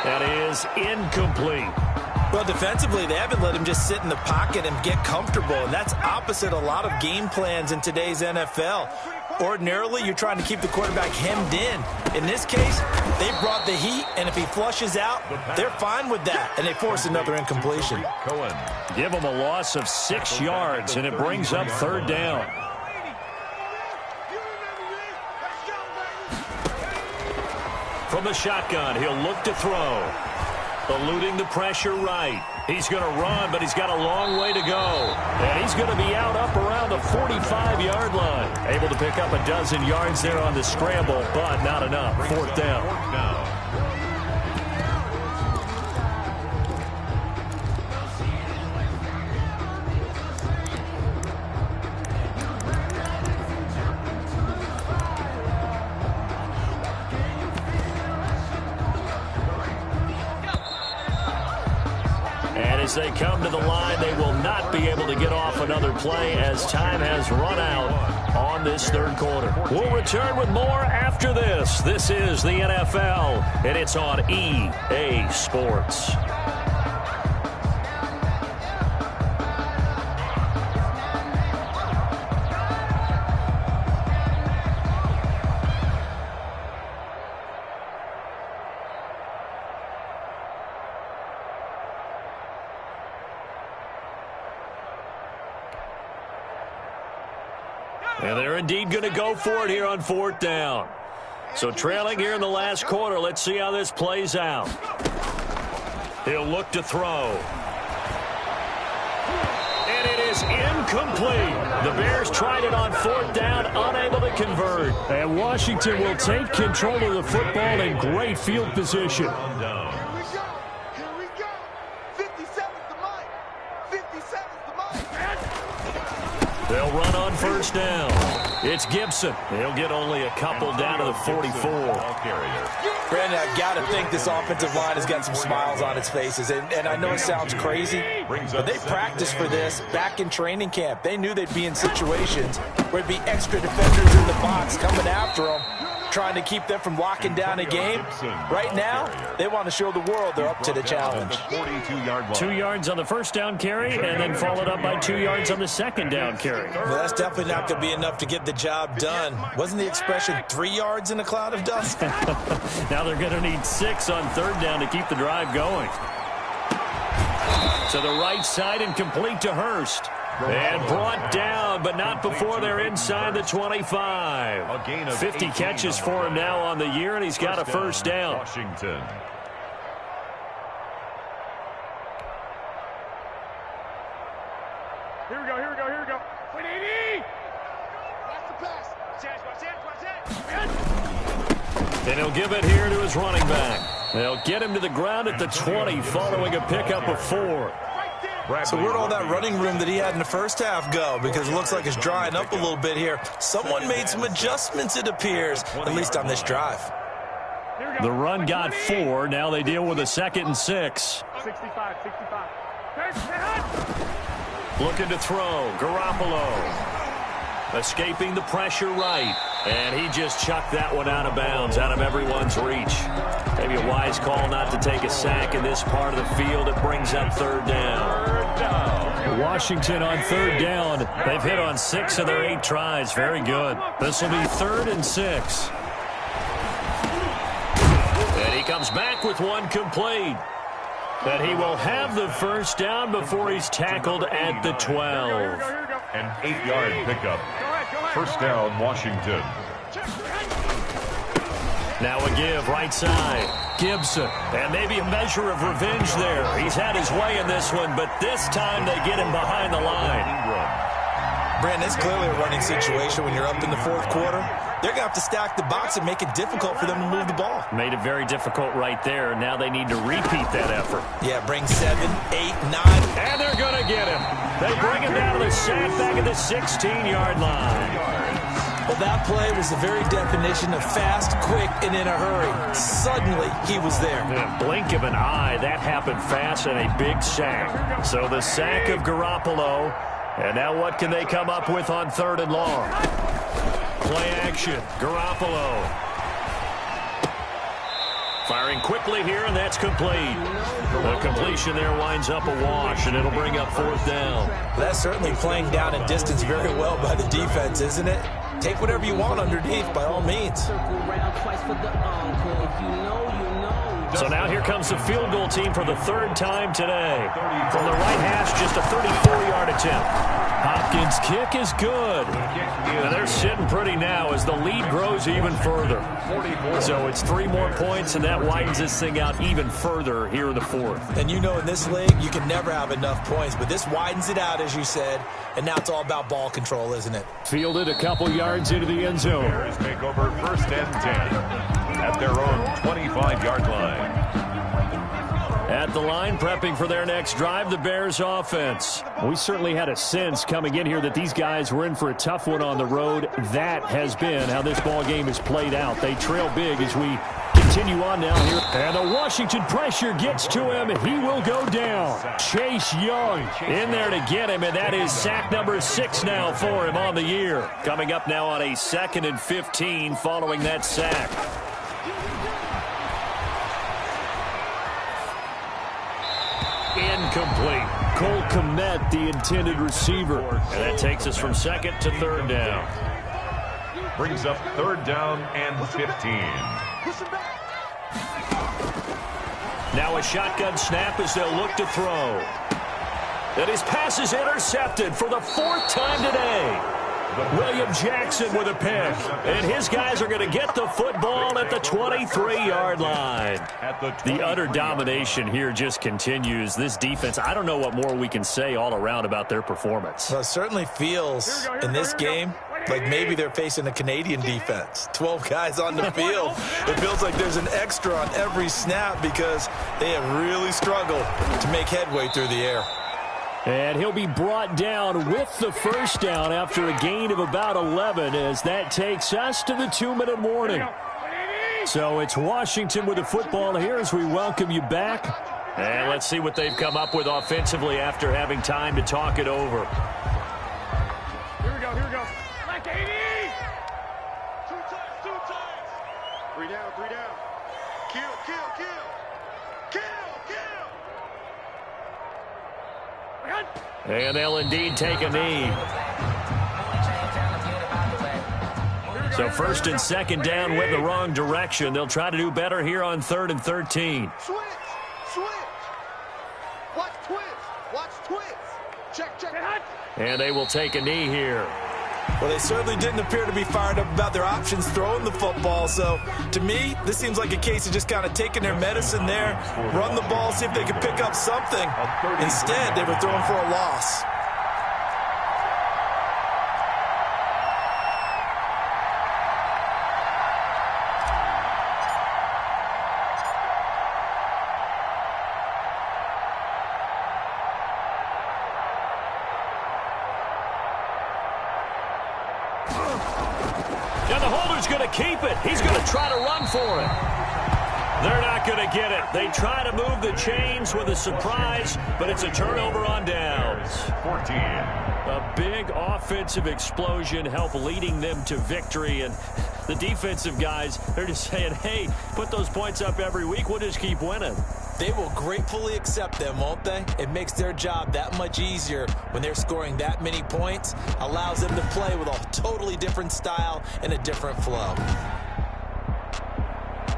That is incomplete. Well, defensively, they haven't let him just sit in the pocket and get comfortable, and that's opposite a lot of game plans in today's NFL. Ordinarily, you're trying to keep the quarterback hemmed in. In this case, they brought the heat, and if he flushes out, they're fine with that, and they force another incompletion. Cohen. Give him a loss of 6 yards, and it brings up third down. From the shotgun, he'll look to throw. Eluding the pressure right. He's going to run, but he's got a long way to go. And he's going to be out up around the 45-yard line. Able to pick up a dozen yards there on the scramble, but not enough. Fourth down. As they come to the line, they will not be able to get off another play as time has run out on this third quarter. We'll return with more after this. This is the NFL, and it's on EA Sports. And they're indeed going to go for it here on fourth down. So trailing here in the last quarter, let's see how this plays out. He'll look to throw. And it is incomplete. The Bears tried it on fourth down, unable to convert. And Washington will take control of the football in great field position. Here we go. 57's the mark. 57's the mark. They'll run on first down. It's Gibson. He'll get only a couple down to the 44. Brandon, I've got to think this offensive line has got some smiles on its faces. And I know it sounds crazy, but they practiced for this back in training camp. They knew they'd be in situations where it'd be extra defenders in the box coming after them, trying to keep them from locking down a game. Right now, they want to show the world they're up to the challenge. 2 yards on the first down carry, and then followed up by 2 yards on the second down carry. Well, that's definitely not going to be enough to get the job done. Wasn't the expression 3 yards in a cloud of dust? Now they're going to need 6 on third down to keep the drive going. To the right side and complete to Hurst. And brought down, but not before they're inside the 25. 50 catches for him now on the year, and he's got a first down. Washington. Here we go, here we go, here we go. 180! That's the pass. Watch it. And he'll give it here to his running back. They'll get him to the ground at the 20 following a pickup of 4. So where'd all that running room that he had in the first half go? Because it looks like it's drying up a little bit here. Someone made some adjustments, it appears, at least on this drive. The run got 4. Now they deal with a 2nd and 6. 65. Looking to throw. Garoppolo. Escaping the pressure right. And he just chucked that one out of bounds, out of everyone's reach. Maybe a wise call not to take a sack in this part of the field. It brings up third down. Washington on third down. They've hit on 6 of their 8 tries. Very good. This will be 3rd and 6. And he comes back with one complete. But he will have the first down before he's tackled at the 12. An 8-yard pickup. First down, Washington. Now a give, right side. Gibson. And maybe a measure of revenge there. He's had his way in this one, but this time they get him behind the line. Brandon, it's clearly a running situation when you're up in the 4th quarter. They're going to have to stack the box and make it difficult for them to move the ball. Made it very difficult right there. Now they need to repeat that effort. Yeah, bring 7, 8, 9. And they're going to get him. They bring him down to the sack back at the 16-yard line. Well, that play was the very definition of fast, quick, and in a hurry. Suddenly, he was there. In a blink of an eye, that happened fast and a big sack. So the sack of Garoppolo. And now what can they come up with on 3rd and long? Play action. Garoppolo. Firing quickly here, and that's complete. The completion there winds up a wash, and it'll bring up 4th down. That's certainly playing down in distance very well by the defense, isn't it? Take whatever you want underneath, by all means. So now here comes the field goal team for the 3rd time today. From the right hash, just a 34-yard attempt. Hopkins' kick is good. And they're sitting pretty now as the lead grows even further. So it's 3 more points, and that widens this thing out even further here in the 4th. And you know in this league, you can never have enough points, but this widens it out, as you said, and now it's all about ball control, isn't it? Fielded a couple yards into the end zone. Bears take over 1st and 10 at their own 25-yard line. At the line, prepping for their next drive, the Bears offense. We certainly had a sense coming in here that these guys were in for a tough one on the road. That has been how this ball game is played out. They trail big as we continue on now here. And the Washington pressure gets to him. He will go down. Chase Young in there to get him, and that is sack number 6 now for him on the year. Coming up now on a 2nd and 15 following that sack. Incomplete. Cole Kmet, the intended receiver. And that takes us from 2nd to 3rd down. Brings up 3rd down and 15. Now a shotgun snap as they'll look to throw. And his pass is intercepted for the 4th time today. William Jackson with a pick. And his guys are going to get the football at the 23-yard line. The utter domination here just continues. This defense, I don't know what more we can say all around about their performance. Well, it certainly feels in this game like maybe they're facing a Canadian defense. 12 guys on the field. It feels like there's an extra on every snap because they have really struggled to make headway through the air. And he'll be brought down with the first down after a gain of about 11 as that takes us to the 2-minute warning. So it's Washington with the football here as we welcome you back. And let's see what they've come up with offensively after having time to talk it over. Here we go, here we go. Like 80! 2 times, 2 times. 3 down, 3 down. Kill, kill, kill. Kill, kill. And they'll indeed take a knee. So 1st and 2nd down went the wrong direction. They'll try to do better here on 3rd and 13. Switch, switch. Watch twist, watch twist. Check, check. And they will take a knee here. Well, they certainly didn't appear to be fired up about their options throwing the football. So, to me, this seems like a case of just kind of taking their medicine there, run the ball, see if they can pick up something. Instead, they were throwing for a loss. And the holder's going to keep it. He's going to try to run for it. They're not going to get it. They try to move the chains with a surprise, but it's a turnover on downs. 14. A big offensive explosion helped leading them to victory, and the defensive guys, they're just saying, hey, put those points up every week. We'll just keep winning. They will gratefully accept them, won't they? It makes their job that much easier when they're scoring that many points, allows them to play with a totally different style and a different flow.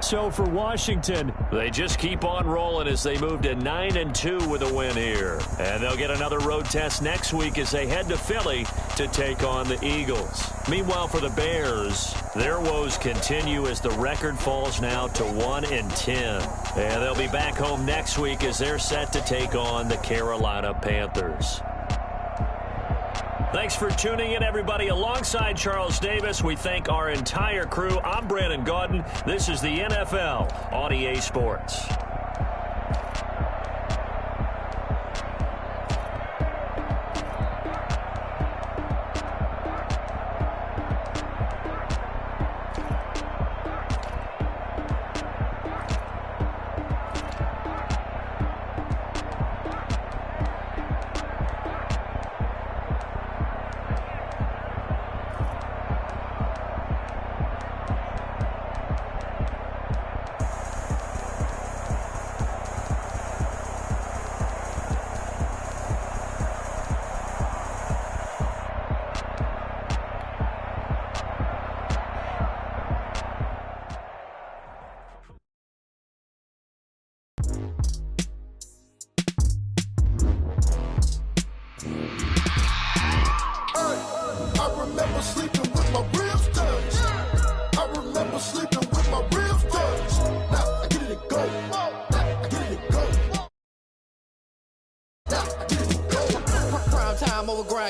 So for Washington, they just keep on rolling as they move to 9-2 with a win here. And they'll get another road test next week as they head to Philly to take on the Eagles. Meanwhile, for the Bears, their woes continue as the record falls now to 1-10. And they'll be back home next week as they're set to take on the Carolina Panthers. Thanks for tuning in, everybody. Alongside Charles Davis, we thank our entire crew. I'm Brandon Gaudin. This is the NFL on EA Sports.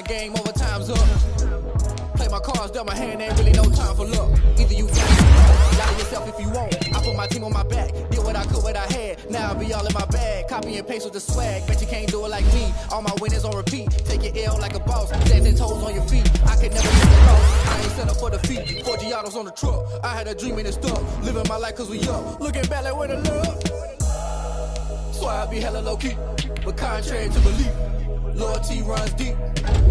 Game over, time's up. Play my cards, dealt my hand, ain't really no time for luck. Either you got it, lie to yourself if you want. I put my team on my back, did what I could, what I had. Now I be all in my bag, copy and paste with the swag. Bet you can't do it like me. All my winners on repeat. Take your L like a boss, stands and toes on your feet. I could never take a loss. I ain't set up for defeat. 4 Giottos on the truck. I had a dream and it's stuck. Living my life cause we up. Looking back like where the love. Swear I be hella low key, but contrary to belief. Loyalty runs deep.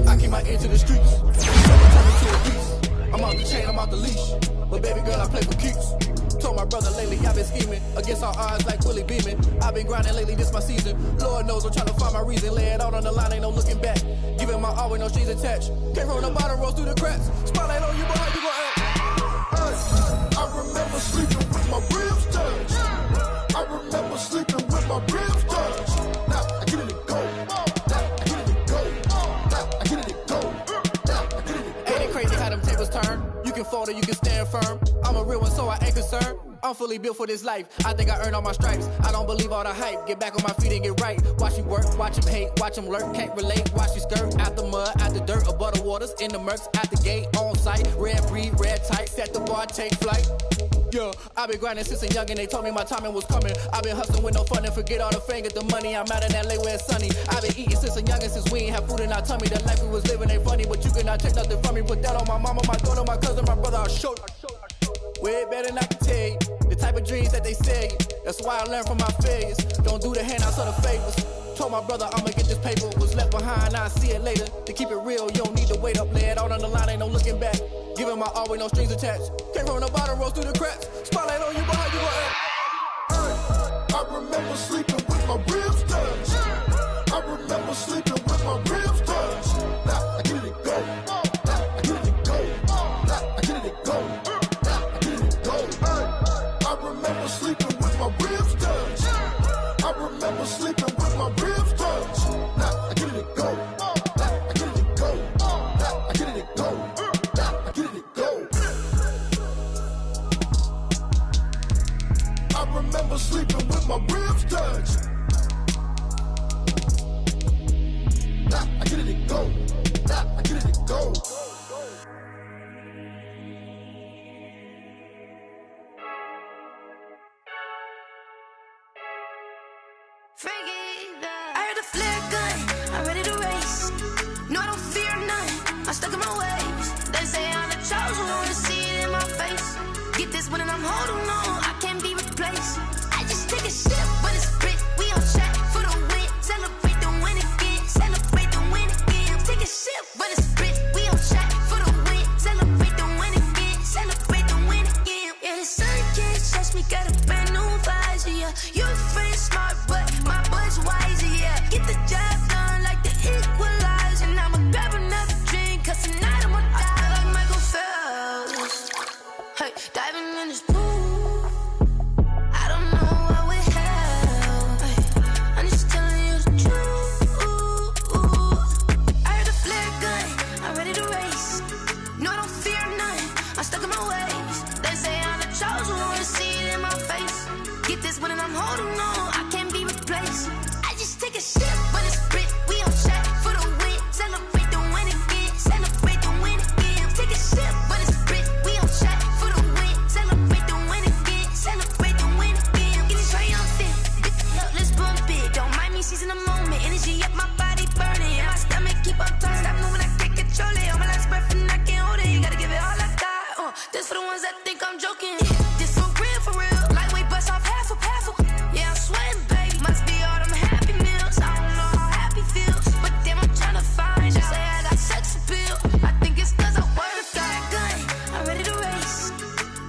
I keep my ear to the streets. Someone turn me to a beast. I'm off the chain, I'm off the leash. But baby girl, I play for keeps. Told my brother lately I've been scheming against all odds like Willie Beeman. I've been grinding lately, this my season. Lord knows I'm trying to find my reason. Lay it out on the line, ain't no looking back. Giving my all with no strings attached. Came from the bottom, rose through the cracks. Spotlight on you, boy, how you gon' act? I remember sleeping with my ribs touched. I remember sleeping with my ribs touched. Now I get it and go. You can fold or you can stand firm. I'm a real one, so I ain't concerned. I'm fully built for this life. I think I earned all my stripes. I don't believe all the hype. Get back on my feet and get right. Watch you work, watch him hate, watch him lurk. Can't relate, watch you skirt. Out the mud, out the dirt, above the waters, in the murks, out the gate, on site. Red breed, red tight, set the bar, take flight. Yeah, I've been grinding since a young and they told me my timing was coming. I've been hustling with no fun and forget all the fame, get the money. I'm out in LA where it's sunny. I've been eating since a young and since we ain't have food in our tummy. The life we was living ain't funny, but you cannot take nothing from me. Put that on my mama, my daughter, my cousin, my brother, I'll show you. Way better than I can tell you. The type of dreams that they say. That's why I learned from my failures. Don't do the handouts or the favors. Told my brother I'ma get this paper. Was left behind, I'll see it later. To keep it real, you don't need to wait up. Lay it out on the line, ain't no looking back. Giving my all with no strings attached. Came from the bottom, rose through the cracks. Spotlight on you, boy, how you gon' act? I remember sleeping with my ribs touched. I remember sleeping with my ribs touched. Now I get it and go. Now I get it and go. Now I get it and go. Now I get it and go. I remember sleeping with my ribs touched. I remember sleeping with my ribs touched. Now I get it and go. Now I get it and go. Now I get it and go. Now I get it and go. I remember sleeping with my ribs touched. Now I get it and go. Now I get it and go. I heard a flare gun, I'm ready to race. No, I don't fear none, I'm stuck in my ways. They say I'm the chosen one, to see it in my face. Get this one and I'm holding on, I can't be replaced. I just take a sip when it's split, we on track for the win. Celebrate the win again, celebrate the win again. Take a sip when it's split, we on track for the win. Celebrate the win again, celebrate the win again. Yeah, the sun can't touch me, got a brand new visor, yeah. You a friend, smart boy. I'm stuck in my ways. They say I'm the chosen one, see it in my face. Get this one and I'm holding on, I can't be replaced. I just take a sip, but it's split, we on track for the win. Celebrate the win again, celebrate the win again. Take a sip, but it's split, we on track for the win. Celebrate the win again, celebrate the win again. Getting triumphant, let's bump it. Don't mind me seizing the moment, energy up my body burning. And my stomach keep up talking, stop moving, I can't control it. On my last breath and I can't hold it, you gotta give it all I got. This for the ones that think I'm joking. This for real, lightweight bust off half a. Yeah, I'm sweating, baby. Must be all them happy meals. I don't know how happy feels, but damn, I'm trying to find out. Say I got sex appeal. I think it's cause I work a gun. I'm ready to race.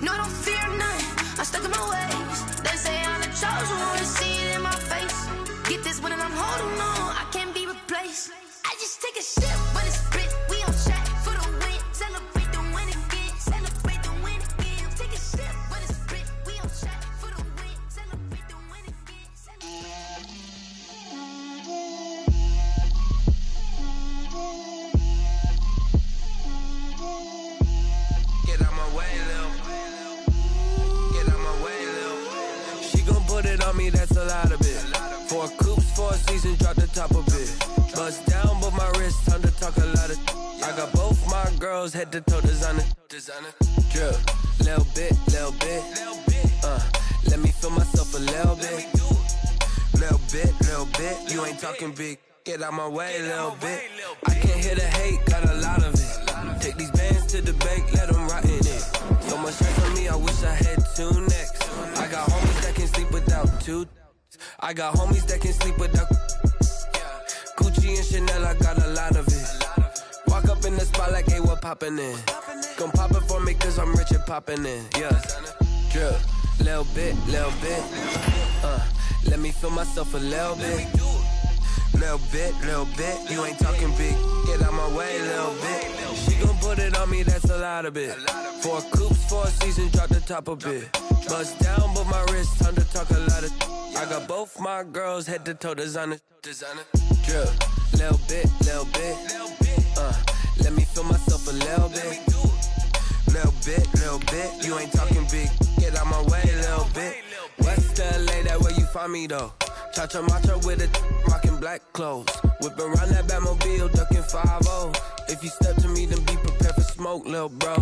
No, I don't fear nothing. I'm stuck in my ways. They say I'm the chosen one, see it in my face. Get this one and I'm holding on, I can't be replaced. I just take a sip, but it's split. We on track for the win. Celebrate the win again. Celebrate the win again. Take a sip, but it's split. We on track for the win. Celebrate the win again. Get out my way, Lil. Get out my way, Lil. She gon' put it on me, that's a lot of it. 4 coops, 4 seasons, drop the top of it. Bust down, but my wrist, time to talk a lot of. I got both my girls, head to toe designer. Drip, little bit. Let me feel myself a little bit. Little bit. You ain't talking big. Get out my way, little bit. I can't hear the hate, got a lot of it. Take these bands to the bank, let them rot in it. So much stress on me, I wish I had 2 necks. I got homies that can sleep without 2. I got homies that can sleep without Gucci and Chanel, I got a lot of it. Walk up in the spot like, hey, what poppin' in? Gon' pop it for me cause I'm rich and poppin' in. Yeah, drip, little bit. Let me feel myself a little bit. Little bit. You ain't talking big. Get out my way, little bit. She gon' put it on me, that's a lot of it. 4 coops, 4 seasons, drop the top a bit. Bust down, but my wrist, time to talk a lot of. I got both my girls, head to toe designer. Drip, little bit. Let me feel myself a little bit. Little bit. You ain't talking big. Get out my way, little bit. West LA, that where you find me though. Cha-cha matcha with a rockin' black clothes. Whip around that Batmobile, ducking 5-0. If you step to me, then be prepared for smoke, lil' bro.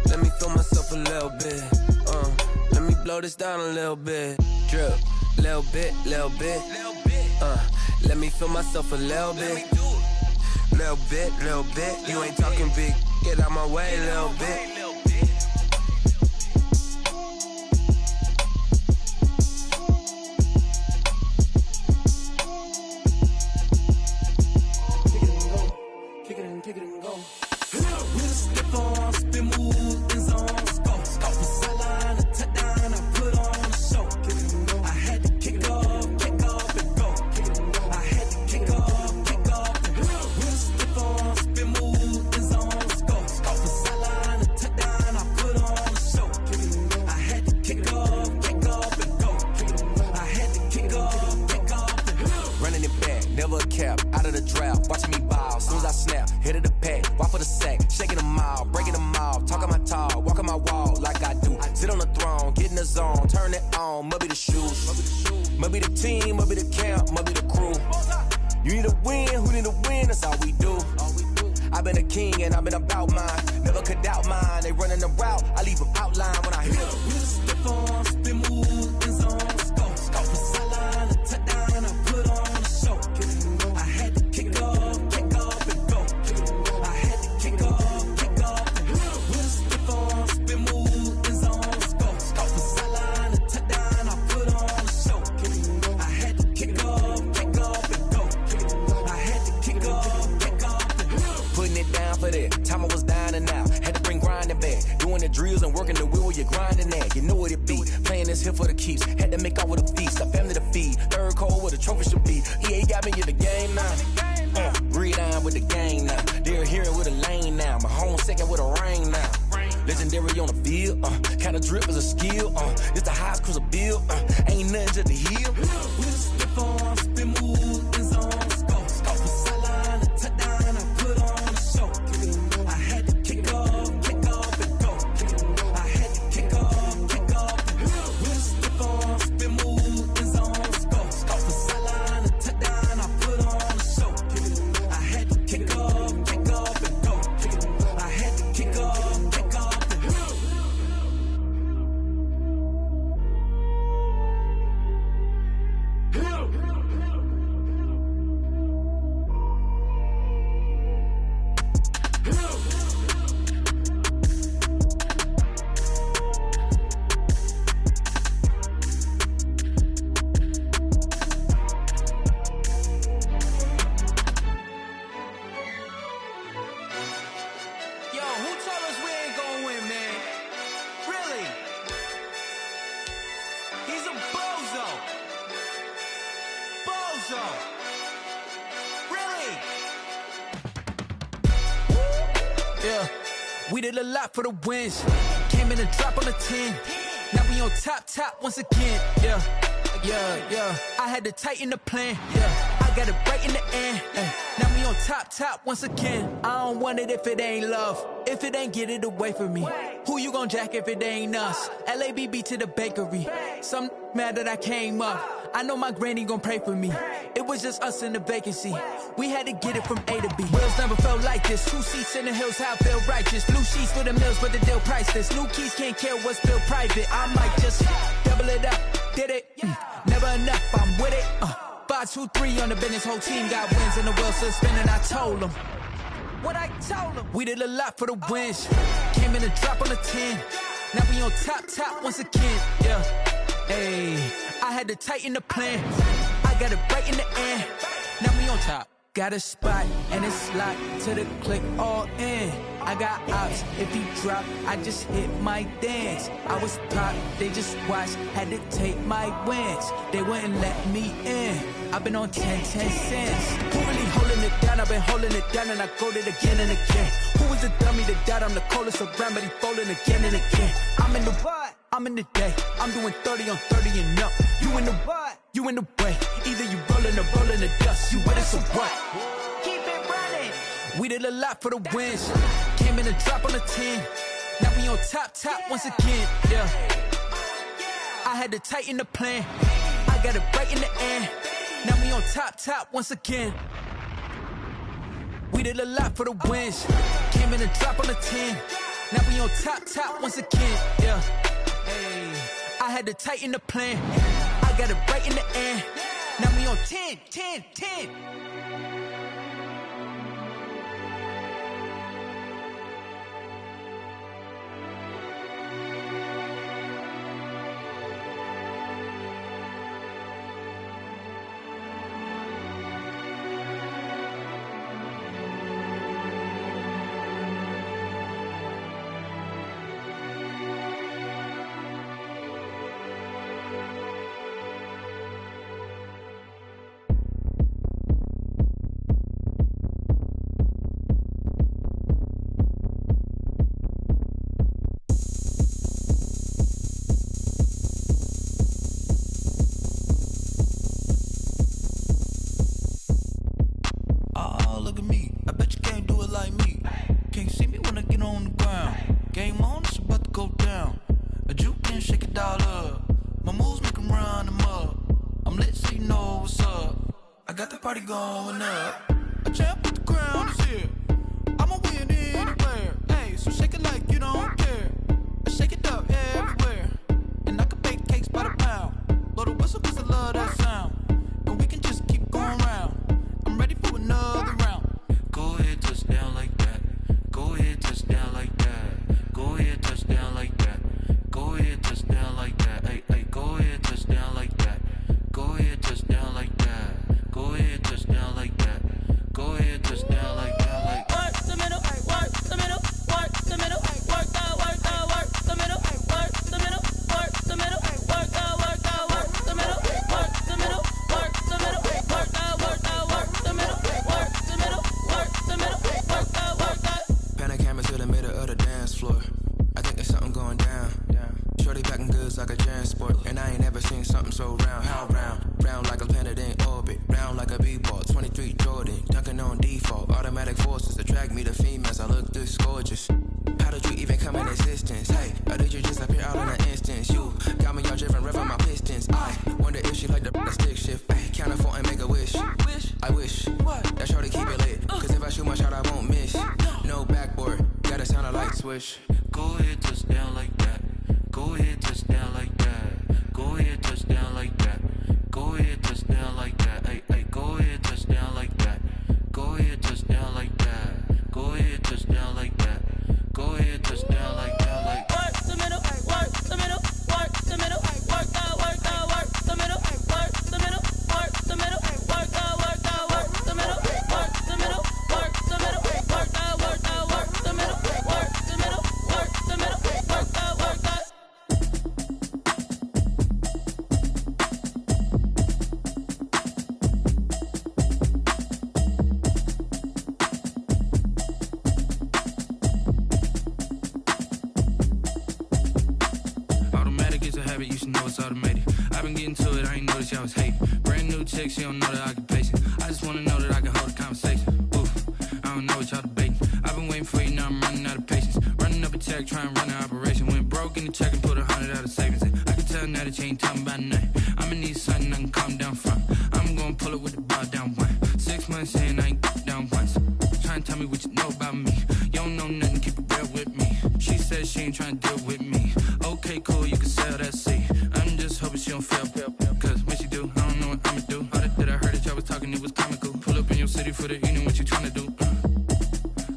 Let me feel myself a little bit. Let me blow this down a little bit. Drip, little bit. Let me feel myself a little bit. Little bit. You ain't talking big. Get out my way, little bit. Kick it and go. With a stiff on, spin move, in zone, go. Off the sideline, a touchdown, I put on a show. I had to kick off and go. I had to kick off and go. With a stiff on, spin move, in zone, go. Off the sideline, a touchdown, I put on a show. I had to kick off and go. I had to kick off and go. Running it back, never a cap, out of the draft, watching me ball. Soon as I snap, hit of the pack, walk for the sack, shaking them all, breaking them off, talking my talk, walking my wall like I do. Sit on the throne, get in the zone, turn it on, must be the shoes, must be the team, must be the camp, must be the crew. You need a win, who need a win, that's all we do. I've been a king and I've been about mine, never could doubt mine. They running the route, I leave them outline when I hit them. With a stiff on, spin move, in zone, go. Off the sideline, a touchdown, I put on a show. I had to kick off and go. I had to kick off and go. With a stiff on, spin move, in zone, go. Off the sideline, a touchdown, I put on a show. I had to kick off and go. I had to kick off and go. Putting it down for that, time I was down and out, had to bring grinding back, doing the drills and working the wheel where you're grinding at, you know what it be, playing this here for the keeps, had to make out with a feast, a family to feed, third cold where the trophy should be, EA got me in the game now, breathe on with the game now, they're hearing with a lane now, my home second with a rain now, legendary on the field, kinda drip is a skill, it's the highest cruiser bill, ain't nothing to the hill. With a stiff on, spin move, in zone, go. Off the sideline, a touchdown, I put on a show. I had to kick off We did a lot for the wins. Came in and drop on the 10. Now we on top once again. Yeah. I had to tighten the plan. Yeah. I got it right in the end. Now we on top once again. I don't want it if it ain't love. If it ain't, get it away from me. Who you gon' jack if it ain't us? LABB to the bakery. Some mad that I came up. I know my granny gon' pray for me. It was just us in the vacancy. We had to get it from A to B. Wheels never felt like this. 2 seats in the hills, how I feel righteous. Blue sheets for the mills, but the deal priceless. New keys can't care what's still private. I might just double it up. Did it? Never enough, I'm with it. 5, 2, 3 on the business. Whole team got wins and the wheels still spinning. I told them what I told them. We did a lot for the wins. Came in and drop on the 10. Now we on top once again. Yeah. Hey, I had to tighten the plan. I got it right in the end. Now we on top. Got a spot and it's locked to the click all in. I got ops, if he drop, I just hit my dance. I was top, they just watched, had to take my wins. They wouldn't let me in. I've been on 10 cents. Who really holding it down? I've been holding it down and I go it again and again. Who was the dummy that died? I'm the coldest around, but he falling again and again. I'm in the what? I'm in the day. I'm doing 30 on 30 and up. You in the what? You in the way. Either you rolling or rolling the dust. You with us or what? Keep it running. We did a lot for the wins. Came in and drop on the 10. Now we on top once again. Yeah. I had to tighten the plan. I got it right in the end. Now we on top once again. We did a lot for the wins. Came in and drop on the 10. Now we on top once again. Yeah. Hey, I had to tighten the plan. I got it right in the end. Now we on 10. Going up. A champ with the crown is here. I'ma win anywhere. Hey, so shake it like you don't care. I shake it up everywhere. And I can bake cakes by the pound. Blow the whistle cause I love that sound. And we can just keep going round. I'm ready for another round. Go ahead, touch down like that. Go ahead, touch down like that. Go ahead, touch down like that. Go ahead, touch down like that. Hey, go ahead, touch down like that. Go ahead, touch down like that. Go ahead, touch down like that. Go ahead, touch down like that. Like work the middle, work the middle, work the middle, work the middle, work the middle, work the middle, work the middle, work the middle, work the middle, work the middle, work the middle, work the middle, work the. Pan a camera to the middle of the dance floor. I think there's something going down. Shorty packing goods like a transport, and I ain't never seen something so round. How round? Round like a planet in orbit, round like a b-ball. 23 Jordan, dunking on default. Automatic forces attract me to females. I look this gorgeous. How did you even come in existence? Hey, or did you just appear out in an instance? You got me all driven, revving my pistons. I wonder if she like the stick shift. Ay, count a 4 and make a wish. I wish that shorty keep it lit. Cause if I shoot my shot, I won't miss. No backboard, gotta sound a light switch. Go ahead, touch down like that. Go ahead, touch down like that. Go ahead, touch down like that. Go ahead, touch down like that. Hey, go ahead, touch down like that. Go ahead, touch down like that. Go ahead, touch down like that. Go ahead, touch down like that. Like work the middle, work the middle, work the middle, work the middle, work the middle, work the middle, work the middle, work the middle, work the middle, work the middle, work the middle, work the middle, work the middle, work the. habit, you should know it's automated. I've been getting to it, I ain't noticed y'all was hating. Brand new chick, she don't know the occupation. I just wanna know that I can hold a conversation. Oof, I don't know what y'all debating. I've been waiting for you, now I'm running out of patience. Running up a check, trying to run an operation. Went broke in the check and put 100 out of savings in. I can tell now that you ain't talking about nothing. I'ma need something I can calm down from. I'm gonna pull it with the bar down one. 6 months in, I ain't down once. Trying to tell me what you know about me. You don't know nothing, keep it real with me. She said she ain't trying to deal with me. Okay, cool, you can sell that seat. I'm just hoping she don't fail. Cause when she do, I don't know what I'ma do. All that I heard that y'all was talking, it was comical. Pull up in your city for the evening, what you trying to do?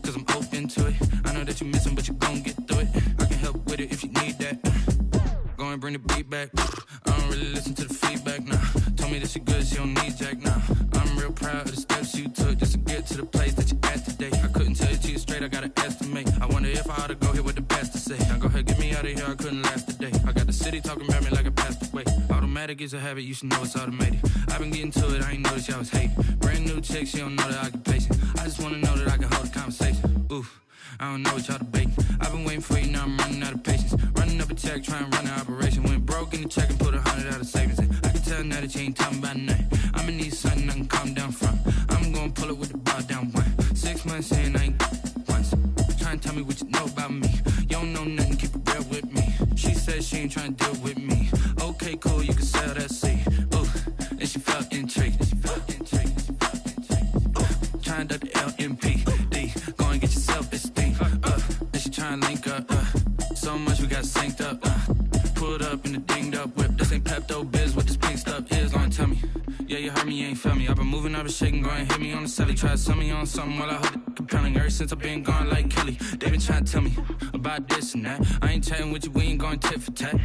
Cause I'm open to it. I know that you missing, but you gon' get through it. I can help with it if you need that. Go and bring the beat back. I don't really listen to the feedback, nah. Told me that she good, she don't need Jack, nah. I'm real proud of the steps you took just to get to the place that you at today. I couldn't tell you to you straight, I gotta estimate. I wonder if I ought to go here with the best to say. Now go ahead, get me out of here, I couldn't last today. I got the city talking about me like I passed away. Automatic is a habit, you should know it's automated. I've been getting to it, I ain't noticed y'all was hating. Brand new chick, she don't know the occupation. I just wanna know that I can hold a conversation. Oof, I don't know what y'all debating. I've been waiting for you, now I'm running out of patience. Running up a check, trying to run an operation. Went broke in the check and put 100 out of savings in. I can tell now that you ain't talking about nothing. I'ma need something I can calm down from. I'm gonna pull it with the bar down one. 6 months in, I ain't once. Trying to tell me what you know about me. You don't know nothing, keep it real with me. She said she ain't trying to deal with me. Okay, cool, you can sell that seat. Ooh, and she felt intrigued. Trying to duck the LMP. Go and get yourself esteem. And she trying to link up. So much we got synced up. Pulled up in the dinged up whip. This ain't Pepto-Biz, what this pink stuff is. Long tell me. Yeah, you heard me, you ain't felt me. I've been moving, I've been shaking, go and hit me on the celly. Try to sell me on something while I hold it compelling. Ever since I've been gone like Kelly, they been trying to tell me about this and that. I ain't chatting with you, we ain't going tit for tat.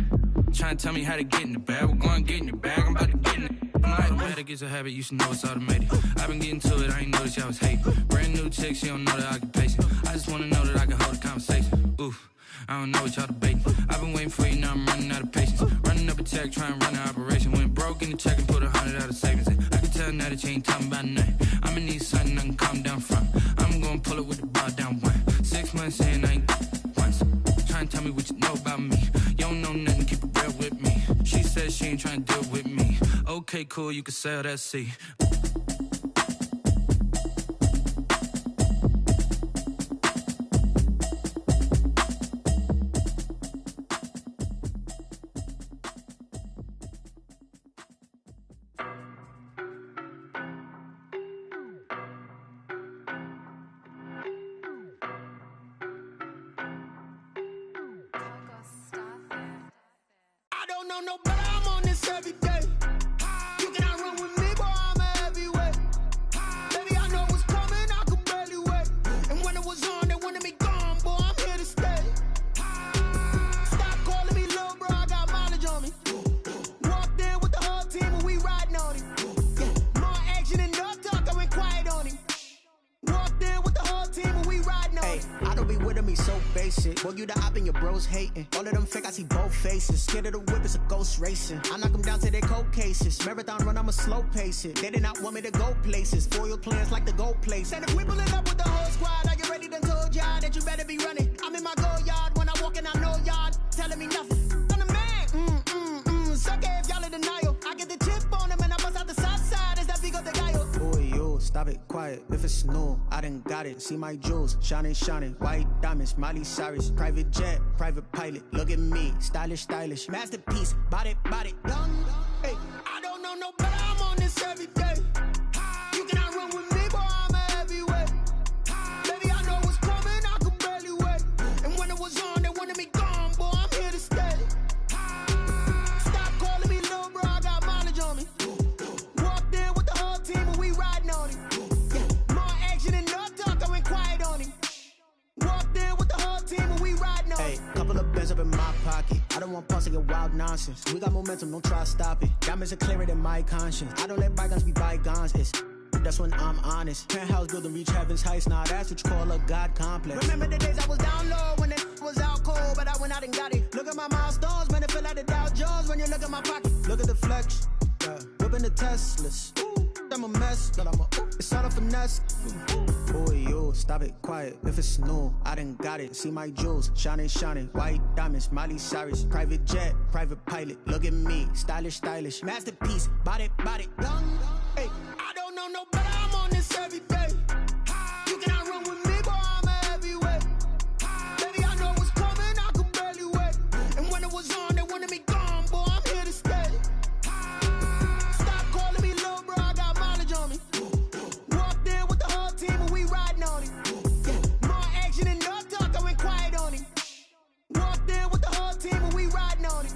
Trying to tell me how to get in the bag. We're going to get in the bag, I'm about to get in it. Automatic is a habit, you should know it's automated. I've been getting to it, I ain't noticed y'all was hating. Brand new chick, she don't know the occupation. I just wanna know that I can hold a conversation. Oof, I don't know what y'all debating. I've been waiting for you, now I'm running out of patience. Running up a check, trying to run an operation. Went broke in the check and put 100 out of savings in. I can tell now that you ain't talking about nothing. I'ma need something I can calm down from. I'm gonna pull it with the bar down one. 6 months in, I ain't once. Trying to tell me what you know about me. You don't know nothing, keep it real with me. She said she ain't trying to deal with me. Okay, cool, you can sell that seat. I don't know no better, I'm on this every day. You cannot run with me, boy, I'm a heavyweight. Baby, I know what's coming, I could barely wait. And when it was on, they wanted me gone, boy, I'm here to stay. Stop calling me little bro, I got mileage on me. Walked in with the whole team and we riding on him. More action and no talk, I went quiet on him. Walked in with the whole team and we riding on him. I don't be with him, he's so basic. Boy, you the op and your bros hating. All of them fake, I see both faces. Scared of the whip, it's a ghost racing. I knock them down to their cold cases. Marathon run, I'ma slow pace it. They did not want me to go places. Foil plans like the go place. And if we pulling up with the whole squad, I get ready done told y'all that you better be running. I'm in my go yard when I walk in, I know y'all telling me nothing. I'm the man, suck it if y'all in denial. I get the chip on them and I bust out the south side. Is that Vigo de Gallo? Boy, yo, stop it, quiet. If it's new, I done got it. See my jewels, shining, shining. White diamonds, Miley Cyrus. Private jet, private pilot. Look at me, stylish, stylish. Masterpiece, body, done. Hey, I don't know no better, I'm on this every day. You cannot run with me, boy, I'm a heavyweight. Baby, I know what's coming, I could barely wait. And when it was on, they wanted me gone, boy, I'm here to stay. Stop calling me little bro, I got mileage on me. Walked in with the whole team and we riding on him. More action and no talk, I went quiet on him. Walked in with the whole team and we riding on him. Hey, couple of bands up in my pocket. I don't want pause to get wild nonsense. We got momentum, don't try to stop it. Diamonds are clearer than my conscience. I don't let bygones be bygones. It's that's when I'm honest. Penthouse building, reach heaven's heights. Nah, that's what you call a God complex. Remember the days I was down low when it was out cold, but I went out and got it. Look at my milestones, man, it feel like the Dow Jones when you look at my pocket. Look at the flex, whipping the Teslas. I'm a mess, but it's all a finesse. Boy, you stop it, quiet. If it's new, I done got it. See my jewels, shining, white diamonds, Miley Cyrus, private jet, private pilot. Look at me, stylish, masterpiece, body, young. Hey, I don't know no better. I'm on this every day. You cannot run with me, boy. I'm a heavyweight. Baby, I know what's coming. I could barely wait. And when it was on, they wanted me gone, boy. I'm here to stay. Stop calling me little bro. I got mileage on me. Walked in with the whole team and we riding on it. Yeah, more action and no talk. I went quiet on it. Walked in with the whole team and we riding on it.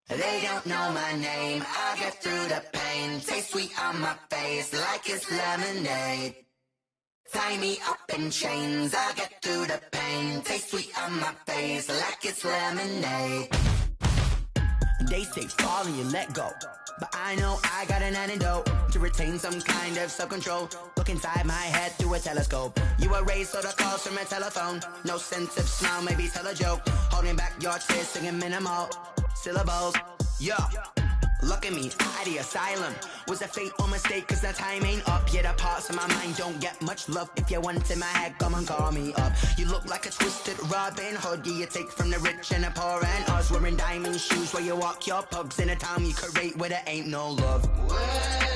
They don't know my name, I get through the pain. Taste sweet on my face like it's lemonade. Tie me up in chains, I get through the pain. Taste sweet on my face like it's lemonade. They say fall and you let go, but I know I got an antidote to retain some kind of self-control. Look inside my head through a telescope. You erase all the calls from a telephone. No sense of smile, maybe tell a joke. Holding back your tears, singing minimal syllables. Yo, look at me, at the asylum. Was a fate or mistake, cause the time ain't up. Yet the parts of my mind don't get much love. If you want in my head, come and call me up. You look like a twisted Robin Hood. You take from the rich and the poor and us. Wearing diamond shoes where you walk your pugs. In a town you create where there ain't no love. Where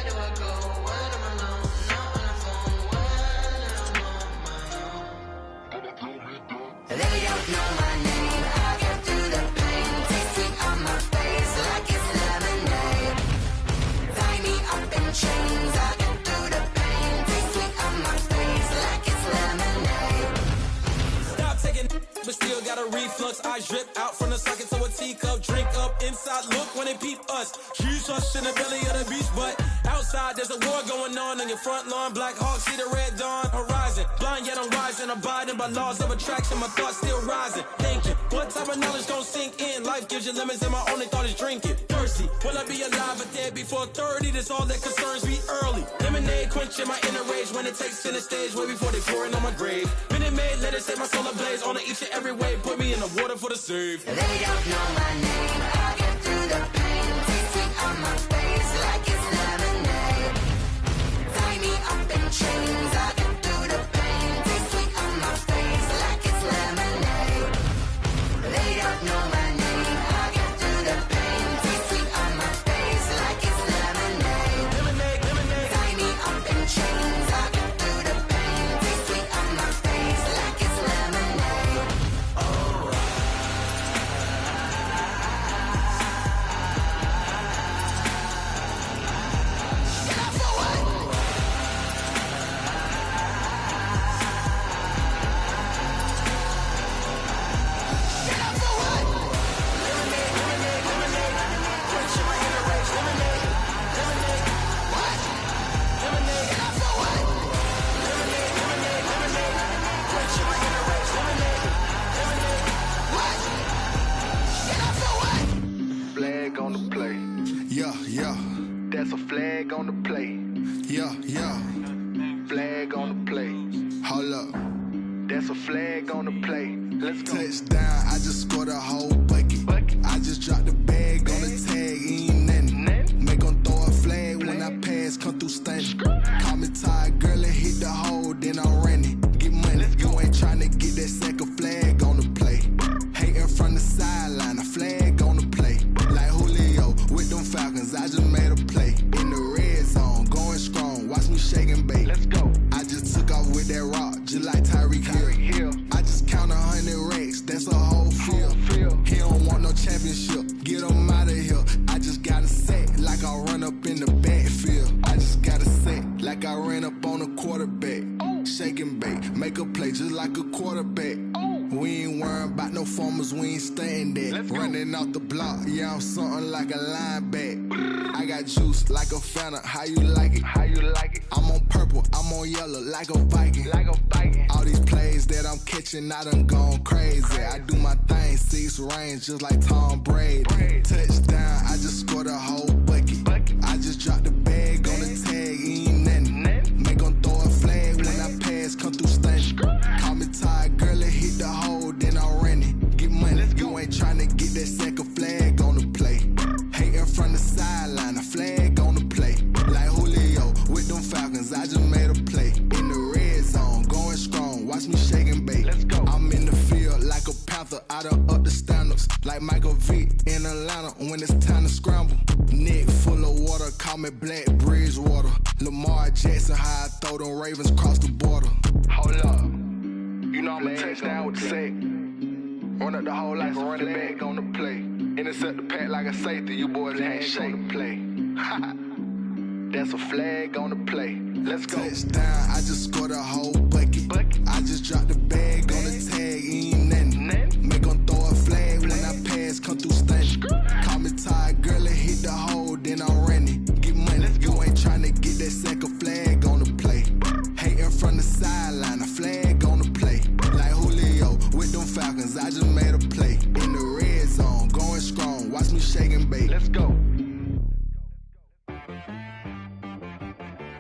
do I go? When I'm alone? Not on the phone. When I'm on my own. They don't know my name. I get through the pain. Taste sweet on my face like it's lemonade. Tie me up in chains. I get through the pain. Taste sweet on my face like it's lemonade. Stop taking, but still got a reflux. I drip out from the socket to a teacup. Drink up inside. Look when they peep us. Huge us in the belly of the beach, but outside there's a war going on your front lawn. Black Hawk see the red dawn horizon. Blind yet I'm rising, abiding by laws of attraction. My thoughts still rising. Thinking, what type of knowledge gon' sink in? Life gives you lemons and my only thought is drinking. Thirsty, will I be alive or dead before 30? That's all that concerns me early. Lemonade quenching my inner rage when it takes center stage way before they pour it on my grave. Minute Maid, let it set my soul ablaze. On each and every way, put me in the water for the save. They don't know my name, I get through the pain. Taste sweet on my face like it's lemonade. Tie me up in chains, I get through the pain. Taste sweet on my face like it's lemonade. They don't know my name, I get through the pain. Taste sweet on my face like it's lemonade. Tie me up in chains, I get through the pain. Taste sweet on my face like it's lemonade. Oh. Flag on the play. Yeah. That's a flag on the play. Yeah. Flag on the play. Hold up. That's a flag on the play. Let's go. Touchdown, I just scored a whole bucket. I just dropped the bag on the tag, ain't nothing. Make 'em throw a flag when I pass, come through stunning. Call me tired, girl, and hit the hole, then I'm running. Get money, you ain't tryna get that second flag on the play. Hating from the sideline, a flag on the play. Like Julio with them Falcons, I just made a play. In the red zone, going strong, watch me shake and bake. Let's go. I just took off with that rock, just like Tyreek Hill. I just count 100 racks, that's a whole field. He don't want no championship, get him out of here. I just got a set, like I run up in the backfield. I just got a set, like I ran up on a quarterback. Shake and bake, make a play just like a quarterback. We ain't worrying about no formers, we ain't staying there. Running off the block, yeah, I'm something like a linebacker. I got juice like a Fanta, how you like it? I'm on purple, I'm on yellow like a Viking. All these plays that I'm catching, I done gone crazy. I do my thing, 6 range just like Tom Brady. Touchdown, I just scored a whole bucket. I just dropped the bag on the tag, ain't nothing. Make 'em throw a flag when I pass, come through stunning. Call me tired, girl, and hit the hole, then I'm running. Get money, you ain't tryna get that second flag on the play. Hating from the sideline, a flag on the play. I done up the standards like Michael Vick in Atlanta when it's time to scramble. Neck full of water, call me Black Bridgewater. Lamar Jackson, how I throw them Ravens across the border. Hold up, you know I'm a touchdown with the sack. Run up the whole like a running back on the play. Intercept the pack like a safety, you boys ain't shake the play. That's a flag on the play. Let's go. Touchdown, I just scored a whole bucket. I just dropped the bag on the tag, ain't nothing. Make them throw a flag when I pass, come through stunning. Call me tired, girl, and hit the hole, then I'm running. Get money, you ain't tryna get that second flag on the play. Hating from the sideline, a flag on the play. Like Julio with them Falcons, I just made a play. In the red zone, going strong, watch me shake and bake. Let's go.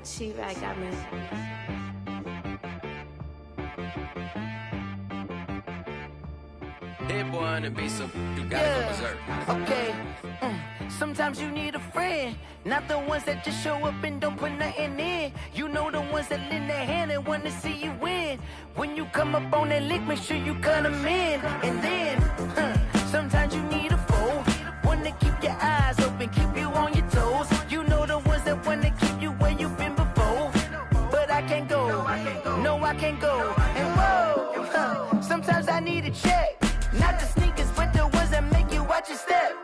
T-Rack got me. Hit boy on the beat, so you gotta go berserk. Okay. Sometimes you need a friend, not the ones that just show up and don't put nothing in. You know the ones that lend their hand and want to see you win. When you come up on that lick, make sure you cut them in. And then, sometimes you need a foe, one to keep your eyes open, keep you on your toes. You know the ones that want to keep you where you've been before. But I can't go, no I can't go. And whoa, sometimes I need a check. Not the sneakers, but the ones that make you watch your step.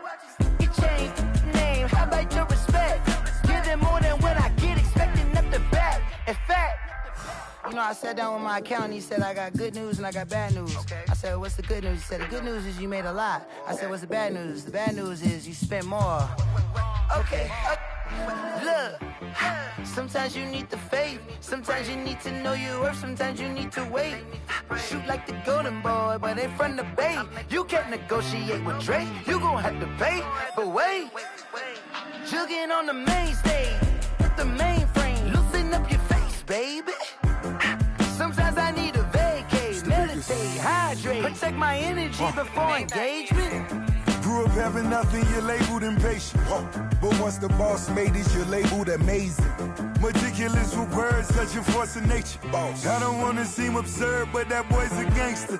You change name, how about your respect? Give them more than what I get, expecting up the back. In fact, you know, I sat down with my accountant, he said, I got good news and I got bad news. I said, what's the good news? He said, the good news is you made a lot. I said, what's the bad news? The bad news is you spent more. Okay. Look, sometimes you need the faith, sometimes you need to know your worth, sometimes you need to wait. Shoot like the golden boy, but ain't from the bay. You can't negotiate with Drake, you gon' have to pay. But wait, jugging on the main stage, with the mainframe, loosen up your face, baby. Sometimes I need a vacate, meditate, hydrate, protect my energy before engagement. Grew up having nothing, you're labeled impatient. But once the boss made it, you're labeled amazing. Meticulous with words, such a force of nature. I don't wanna seem absurd, but that boy's a gangster.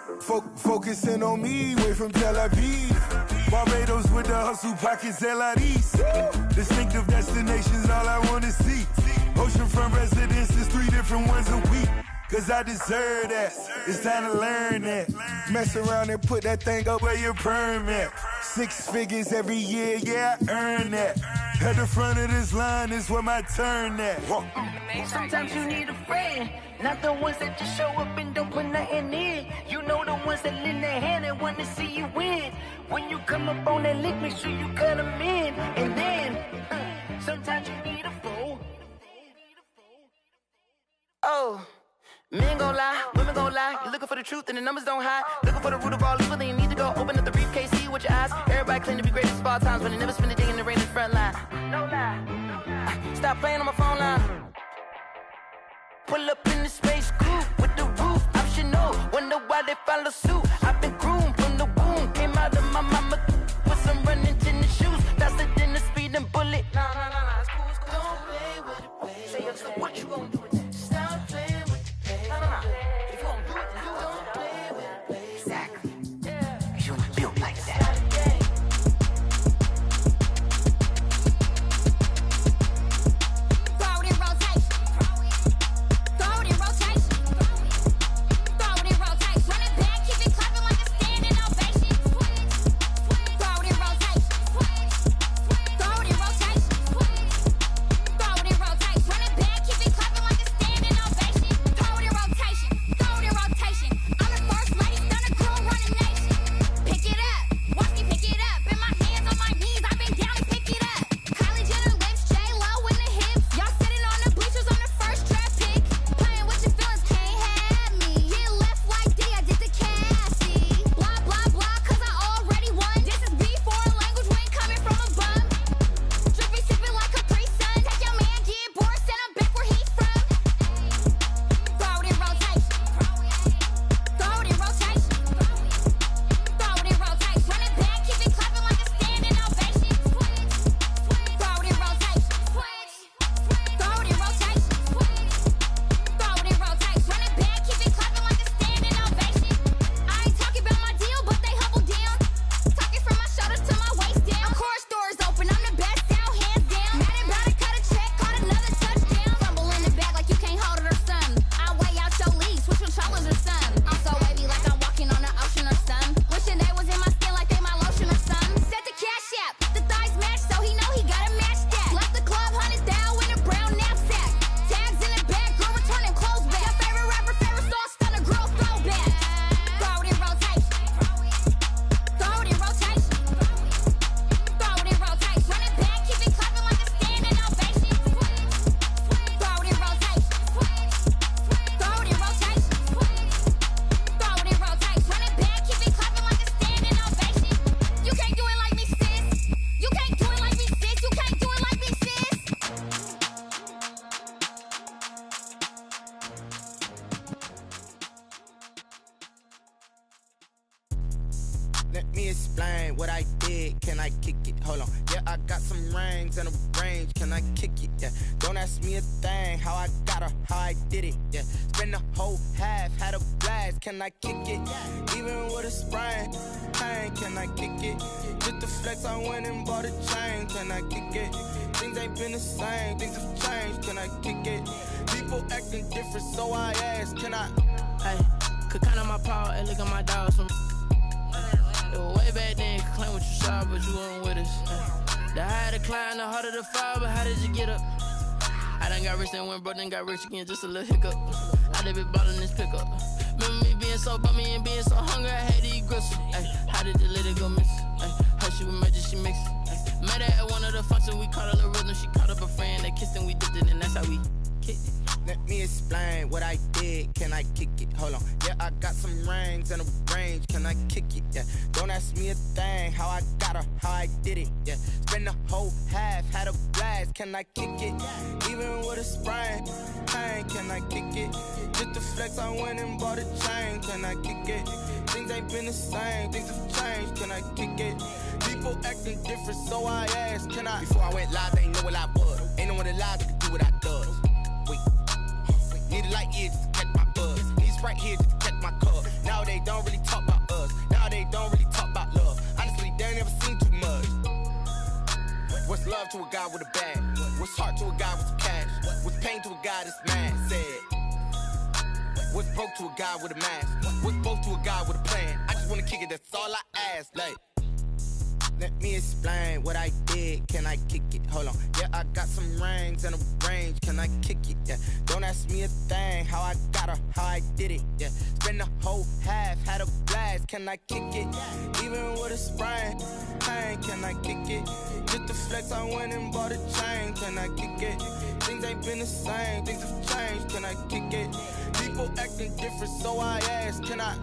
Focusing on me, way from Tel Aviv. Barbados with the hustle pockets, LIDs. Distinctive destinations, all I wanna see. Oceanfront residences, 3 different ones a week. Cause I deserve that, it's time to learn that. Mess around and put that thing up where your permit. 6 figures every year, yeah, I earn that. At the front of this line is where my turn at. Sometimes you need a friend, not the ones that just show up and don't put nothing in. You know the ones that lend their hand and want to see you win. When you come up on that lick, make sure you cut them in. And then, sometimes you need a fool. Oh. Men gon' lie, women gon' lie. You're looking for the truth and the numbers don't hide. Looking for the root of all evil, then you need to go open up the briefcase, see with your eyes. Everybody claim to be great at all times, but they never spend a day in the rain in the front line. No lie, stop playing on my phone line. Pull up in the space coupe with the roof optional. Wonder why they follow suit. I've been groomed from the womb, came out of my mama with some running tennis shoes, faster than the speeding bullet. No, it's cool, it's cool. Don't play with it, baby. Say so what you gon' do with that? Stop playing. If you don't do it, you don't play with it, baby. Exactly. Cause you was built like that. Throw it in rotation. Throw it in rotation. Throw it in rotation. Run it back, keep it clapping. Let me explain what I did. Can I kick it? Hold on. Yeah, I got some rings and a range. Can I kick it? Yeah. Don't ask me a thing. How I got her, how I did it. Yeah. Spend the whole half, had a blast. Can I kick it? Even with a sprain. Pain, can I kick it? Just the flex, I went and bought a chain. Can I kick it? Things ain't been the same. Things have changed. Can I kick it? People acting different, so I ask. Can I? Hey, could count on my power and look at my dogs from. It was way back then, could claim what you saw, but you weren't with us. The higher the climb, the harder the fall, but how did you get up? I done got rich, then went broke, then got rich again, just a little hiccup. I done been ballin' this pickup. Remember me being so bummy and being so hungry, I had to eat gristle. Ay, how did the little go miss? Ay, her she was magic, she mixed. Ay, met her at one of the functions, we caught a little rhythm, she caught up a friend, they kissed and we dipped it, and that's how we kicked it. Let me explain what I did. Can I kick it? Hold on. Yeah, I got some rings and a range. Can I kick it? Yeah. Don't ask me a thing. How I got her, how I did it. Yeah. Spend the whole half, had a blast. Can I kick it? Even with a sprain. Pain, can I kick it? Just the flex, I went and bought a chain. Can I kick it? Things ain't been the same. Things have changed. Can I kick it? People acting different, so I asked. Can I? Before I went live, they ain't know what I was. Ain't no one alive that could do what I does. Need a light here just to catch my buzz. Need Sprite here just to catch my cup. Now they don't really talk about us. Now they don't really talk about love. Honestly, they ain't never seen too much. What's love to a guy with a bag? What's heart to a guy with some cash? What's pain to a guy that's mad? Said. What's broke to a guy with a mask? What's both to a guy with a plan? I just wanna kick it, that's all I ask. Like, let me explain what I did. Can I kick it? Hold on. Yeah, I got some rings and a range. Can I kick it? Yeah. Don't ask me a thing. How I got her, how I did it. Yeah. Spend the whole half, had a blast. Can I kick it? Even with a sprain. Pain, can I kick it? Just the flex, I went and bought a chain. Can I kick it? Things ain't been the same. Things have changed. Can I kick it? People acting different, so I ask. Can I?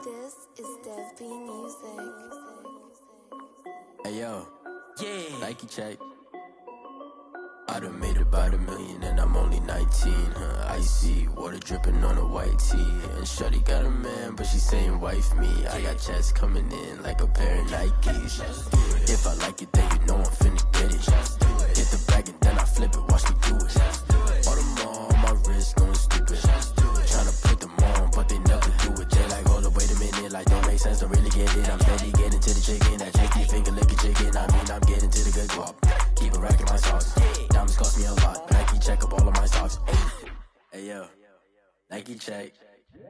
This is Dev B Music. Hey yo, yeah, Nike check. I done made about $1 million and I'm only 19. Icy water dripping on a white tee. And shorty got a man, but she saying wife me. I got checks coming in like a pair of Nikes. If I like it, then you know I'm finna get it. Hit the bag and then I flip it, watch me do it. All them on my wrist going stupid. Tryna put them on, but they never do it. They like, hold up, wait a minute, like don't make sense, don't really get it. I'm steady getting to the chicken, that chicky finger licking chicken. I mean, I'm getting to the good guap. Keep a rack in my socks. Diamonds cost me a lot. Nike check up all of my socks. Hey yo, Nike check.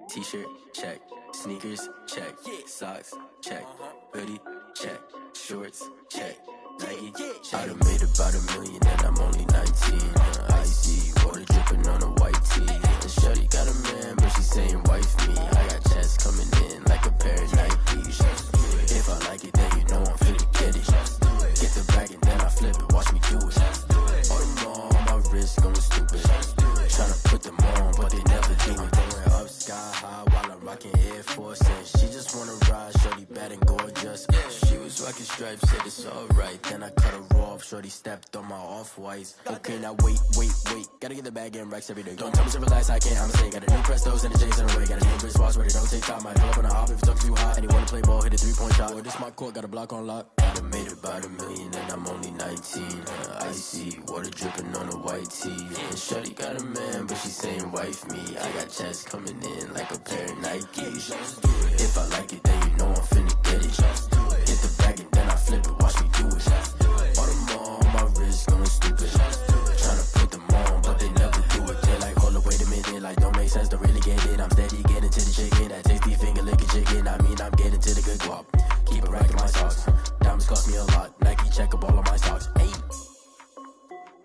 T-shirt check. Sneakers check. Socks check. Hoodie check. Shorts check. Nike. I done made about $1 million and I'm only 19. Icy water dripping on a white tee. And shorty got a man, but she saying wife me. I got checks coming in like a pair of Nikes. If I like it, then you know I'm finna get it. Get the bag and then I flip it, watch me do it. All them on my wrist going stupid. Tryna put them on, but they never do it. Going up sky high while I'm rocking Air Force. And she just wanna ride, shorty bad and gorgeous. She was rocking stripes, said it's alright. Then I cut her off, shorty stepped on my off-whites. Okay, now wait. Gotta get the bag and racks every day. Don't tell me to relax, I can't, I'm saying. Got a new Prestos and the J's in the way. Got a new wristwatch where they don't take time. I pull up on a hop if it's too hot. And he wanna play ball, hit a 3-point shot. Boy, this my court, got a block on lock. I done made about $1 million and I'm only 19. Icy water dripping on a white tee. And shorty got a man, but she saying wife me. I got checks coming in like a pair of Nikes. If I like it, then you know I'm finna get it. Hit the bag and then I flip it, watch me do it. All them on my wrist going stupid. Tryna put them on, but they never do it. They like, hold up, wait a minute, like don't make sense, don't really get it. I'm steady getting to the chicken, that tasty finger licking chicken. I mean, I'm getting to the good guap. Keep a rack in my socks. Diamonds cost me a lot. Nike check up all of my stocks.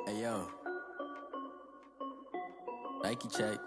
Hey yo, Nike check.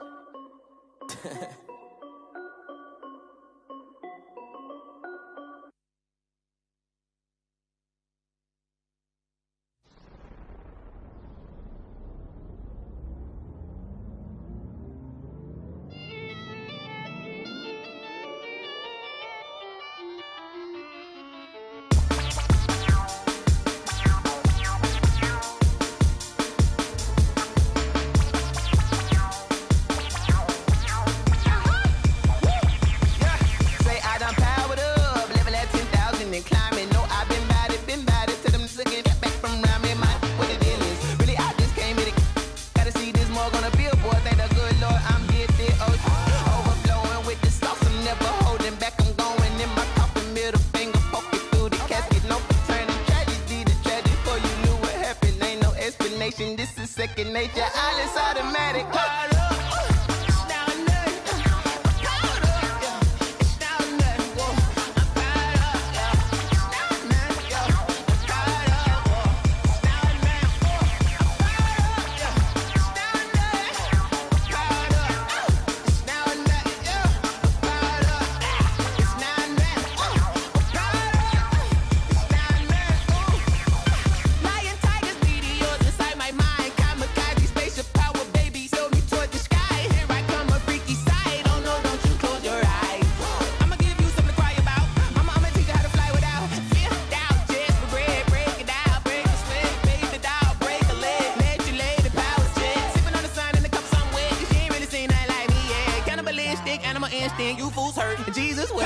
destination. This is second nature. All is automatic. Caught up. You fools hurt. Jesus will.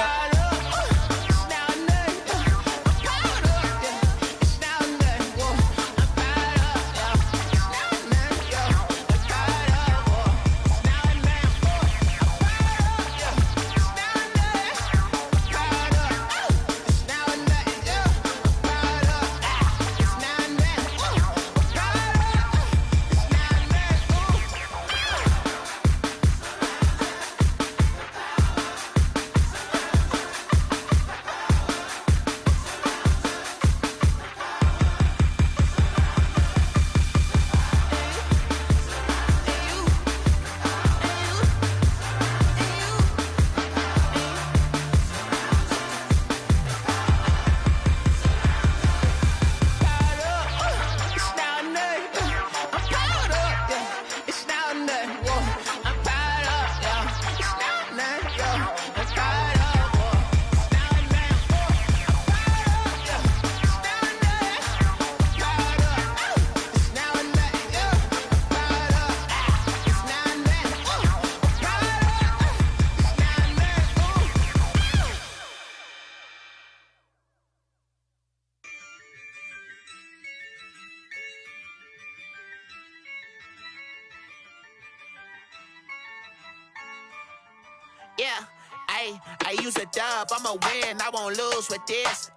Yeah, I use a dub, I'ma win, I won't lose with this.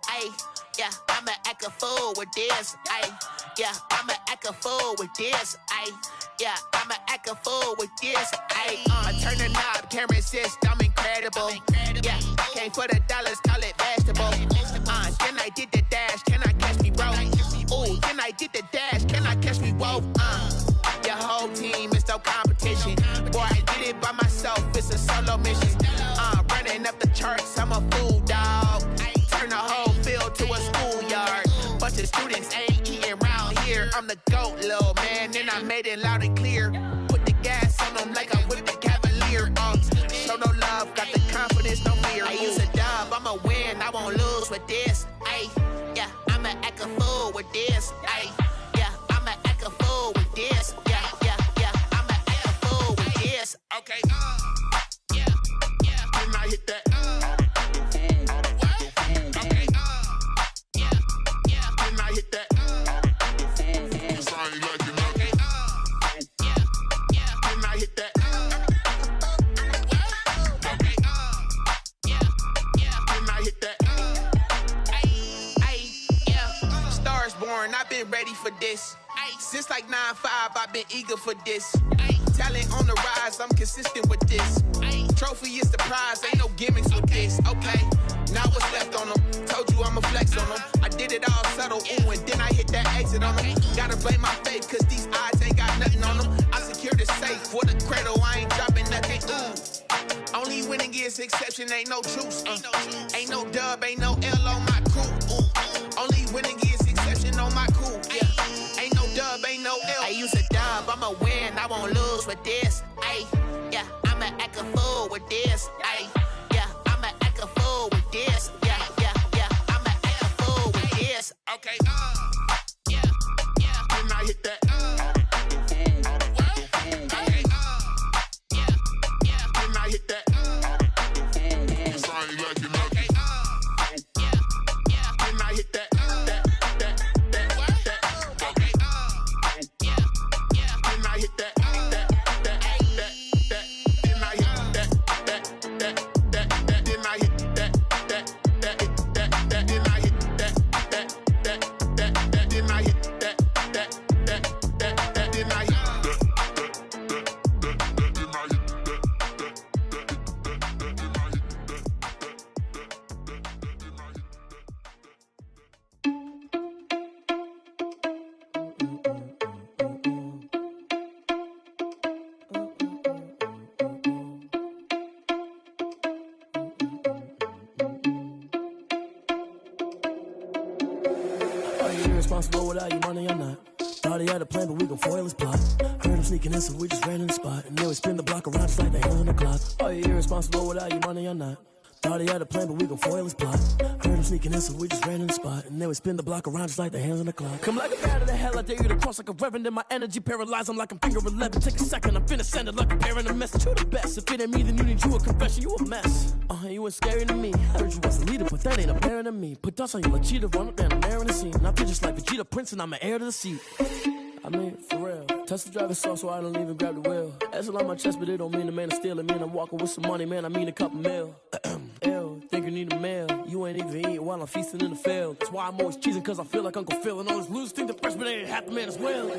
Yeah, I'ma act a fool with this. Yeah, I'ma act a fool with this. Yeah, I'ma act a fool with this. I turn the knob, can't resist, I'm incredible. Yeah, came for the dollars, call it vegetable. Then I did the dash, can I catch me, bro? Ooh, then I did the dash, can I catch me, whoa? Your whole team is no competition. Boy, I did it by myself, it's a solo mission. Running up the charts, I'm a fool, dog. Turn the whole field to a schoolyard. Bunch of students ain't eating round here. I'm the GOAT, little man, and I made it loud and clear. Put the gas on them like I'm with the Cavalier. Show no love, got the confidence, no fear. I use a dub, I'ma win, I won't lose with this. Yeah, I'ma act a fool with this. Yeah, I'ma act a fool with this. Yeah, I'ma act a fool with this. Okay, yeah, when I hit that. Okay, yeah, when I hit that. Sound like you know. Okay, yeah, when I hit that. Okay, yeah, when I hit that. Yeah, Stars born, I've been ready for this. Since like 9-5, I've been eager for this. Talent on the rise, I'm consistent with this. Trophy is the prize, ain't no gimmicks with this. Okay, now what's left on them? Told you I'ma flex on them. I did it all subtle, ooh, and then I hit that exit on them. Gotta blame my faith, cause these eyes ain't got nothing on them. I secured the safe for the cradle, I ain't dropping nothing, ooh. Only winning is exception, ain't no truce. Ain't no dub, ain't no L on my crew. Ooh. Only winning is exception on my crew. Yeah, ain't no dub, ain't no L. I use a dub, I'ma win, I won't lose with this. Yeah, I'ma act a fool with this. Yeah, I'ma act a fool with this. Yeah, I'ma act a fool with this. Okay, yeah, when I hit that. Okay, yeah, when I hit that. Sound like you know. Okay, yeah, when I hit that. Okay, yeah, when I hit that. That you irresponsible without your money or not? Thought he had a plan, but we gon' foil his plot. Heard him sneaking in, so we just ran in the spot. And then we spin the block around just like the hands on the clock. Are you irresponsible without your money or not? Thought he had a plan, but we gon' foil his plot. Heard him sneaking in, so we just ran in the spot. And then we spin the block around just like the hands on the clock. Come like a bat of the hell, I dare you to cross like a reverend. And my energy paralyzed, I'm like I'm finger 11. Take a second, I'm finna send it like a parent a message. You the best, if it ain't me, then you need you a confession. You a mess, you ain't scary to me. Heard you was a leader, but that ain't apparent to me. Put dust on you like cheetah, run up and I'm there in the scene. And I feel just like Vegeta Prince, and I'm an heir to the seat. I mean, for real. Touch the driver's soft so I don't even grab the wheel. That's on my chest, but it don't mean the man is stealing. Man, I'm walking with some money, man, I mean a couple mil. Ew, think you need a meal. You ain't even eating while I'm feasting in the field. That's why I'm always cheesing, cause I feel like Uncle Phil. And all those losers think the freshman ain't half the man as well.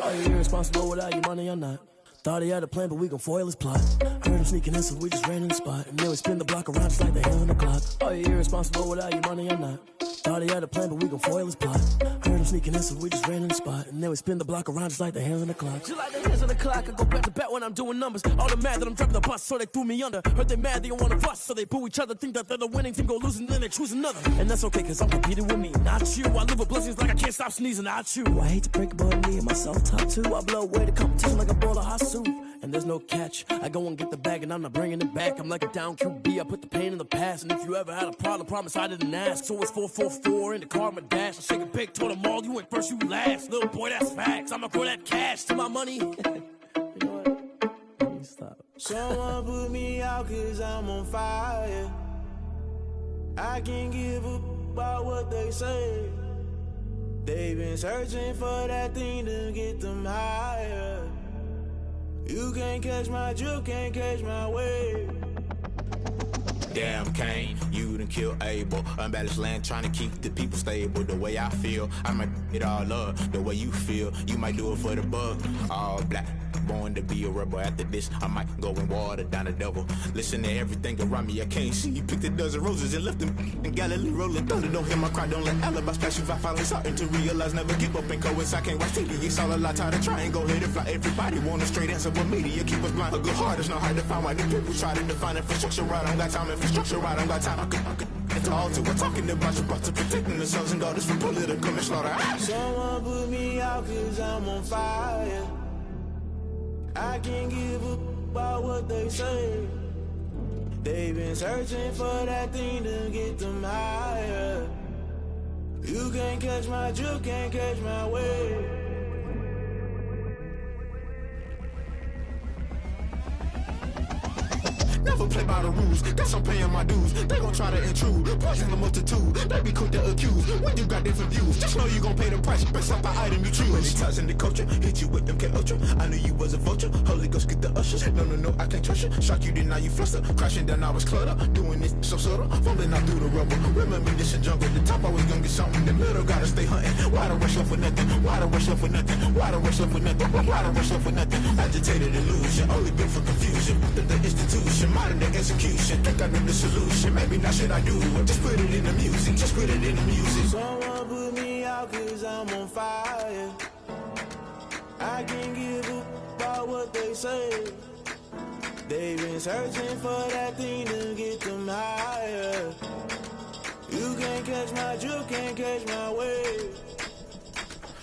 Are you irresponsible without your money or not? Thought he had a plan, but we gon' foil his plot. Heard him sneaking in, so we just ran in the spot. And then we spin the block around just like the hands on the clock. Are you irresponsible without your money or not? Thought he had a plan, but we gon' foil his plot. Heard him sneaking in, so we just ran in the spot. And then we spin the block around just like the hands on the clock. Just like the hands on the clock, I go back to back when I'm doing numbers. All the mad that I'm driving the bus, so they threw me under. Heard they mad, they don't wanna bust, so they boo each other. Think that they're the winning team, go losing, then they choose another. And that's okay, cause I'm competing with me, not you. I live with blessings like I can't stop sneezing, not you. I hate to break it, but me and myself top two. I blow away the competition like a bowl of hot soup. And there's no catch. I go and get the bag and I'm not bringing it back. I'm like a down QB, I put the pain in the past. And if you ever had a problem, promise I didn't ask. So it's 444 in the car, my dash. I shake a big, told them all, you ain't first, you last. Little boy, that's facts. I'ma throw that cash to my money. You know what? Let me stop. Someone put me out cause I'm on fire. I can't give a about what they say. They've been searching for that thing to get them higher. You can't catch my drift, can't catch my wave. Damn, Kane, you done killed Abel. Unbalanced land, trying to keep the people stable. The way I feel, I might it all up. The way you feel, you might do it for the buck. All black, born to be a rebel. After this, I might go and water down the devil. Listen to everything around me, I can't see. Picked a dozen roses and left them in Galilee rolling thunder. Don't hear my cry, don't let alibis pass you. I finally starting to realize, never give up and coincide. Can't watch TV, it's all a lot, tired of trying. Go ahead and fly. Everybody want a straight answer, but media keep us blind. A good heart is not hard to find. Why the people try to define infrastructure right? I don't got time, infrastructure right, I don't got time. I could it's all to. We're talking about your to protecting the sons and daughters from political and slaughter. Someone put me out cause I'm on fire. I can't give a about what they say. They've been searching for that thing to get them higher. You can't catch my drift, can't catch my wave. Never play by the rules, guess I'm paying my dues. They gon' try to intrude, poison the multitude. They be quick to accuse, when you got different views. Just know you gon' pay the price, based off the item you choose. Many times in the culture, hit you with MK Ultra. I knew you was a vulture, Holy Ghost get the ushers. No, I can't trust you. Shock you, then now you fluster. Crashing down, I was cluttered. Doing this so subtle, falling out through the rubble. Remember this a jungle, the top always gonna get something. The middle gotta stay hunting. Why the rush left with nothing? Why the rush left with nothing? Why the rush left with nothing? Why the rush left with nothing? Agitated illusion, only built for confusion. The institution, modern day execution. Think I know the solution. Maybe not should I do it? Just put it in the music. Just put it in the music. Someone put me out cause I'm on fire. I can't give a about what they say. They've been searching for that thing to get them higher. You can't catch my drift, can't catch my wave.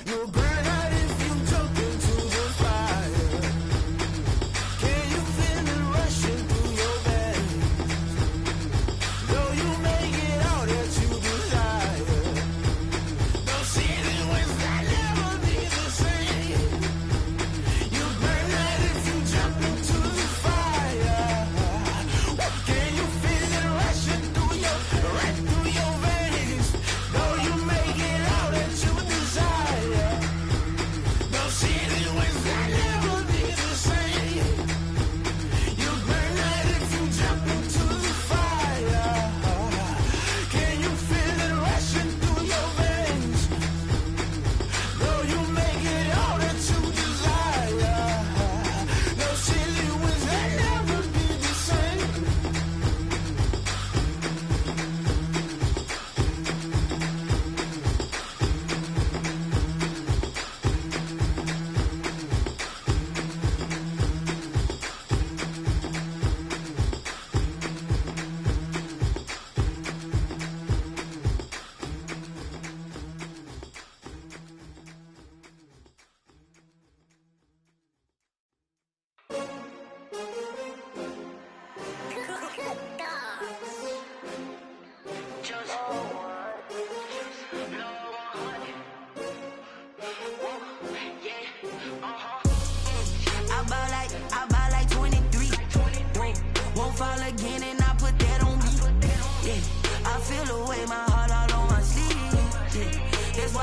You'll burn out if you jump into the fire. Can you feel it rushing through your veins? Though you may get all that you desire, those seasons when I never be the same. You burn out if you jump into the fire. Can you feel it rushing through right through your veins? Though you may get all that you desire.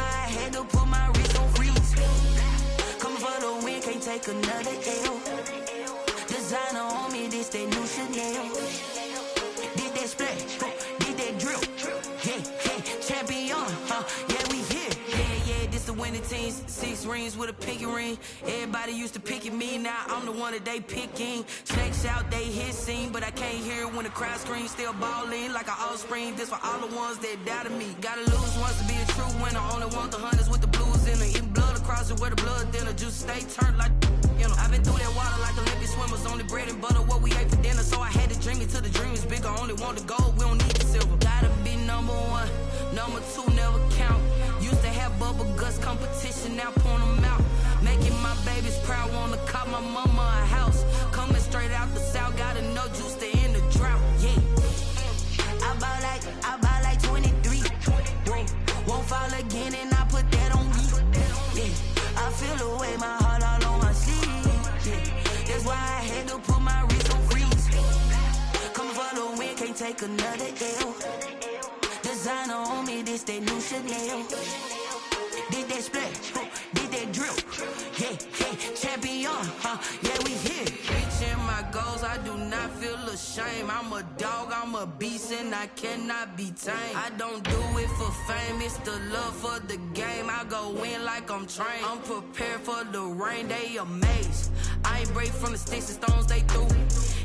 why I had to put my wrist on freeze. Coming for the win, can't take another L. Designer on me, this that new Chanel. Did that splash, did that drill. Yeah, champion, yeah, we here. Yeah, this the winning team. 6 rings with a pinky ring. Everybody used to pick at me, now I'm the one that they picking. Snakes out, they hit scene, but I can't hear it when the crowd screams. Still balling like an offspring. This for all the ones that doubted me. Gotta lose once to be a true winner. Only want the hunters with the blues in it. Eating blood across it where the blood thinner. Juice stay turned like, you know. I've been through that water like Olympic swimmers. Only bread and butter, what we ate for dinner. So I had to dream it till the dream is bigger. Only want the gold, we don't need the silver. Gotta be number 1, number 2 never count. Used to have bubble guts competition, now point them out. Making my babies proud, wanna cop my mama a house. Coming straight out the south, gotta know juice to end the drought. Yeah, I buy like 23. Won't fall again, and I put that on me. Yeah, I feel the way, my heart all on my sleeve. Yeah, that's why I had to put my wrist on freeze. Coming for the win, can't take another L. Designer on me, this that new Chanel. Did that splash, did that drill. Yeah, champion, yeah, we here. Reaching my goals, I do not feel ashamed. I'm a dog, I'm a beast, and I cannot be tamed. I don't do it for fame, it's the love for the game. I go in like I'm trained. I'm prepared for the rain, they amazed. I ain't break from the sticks and stones they threw.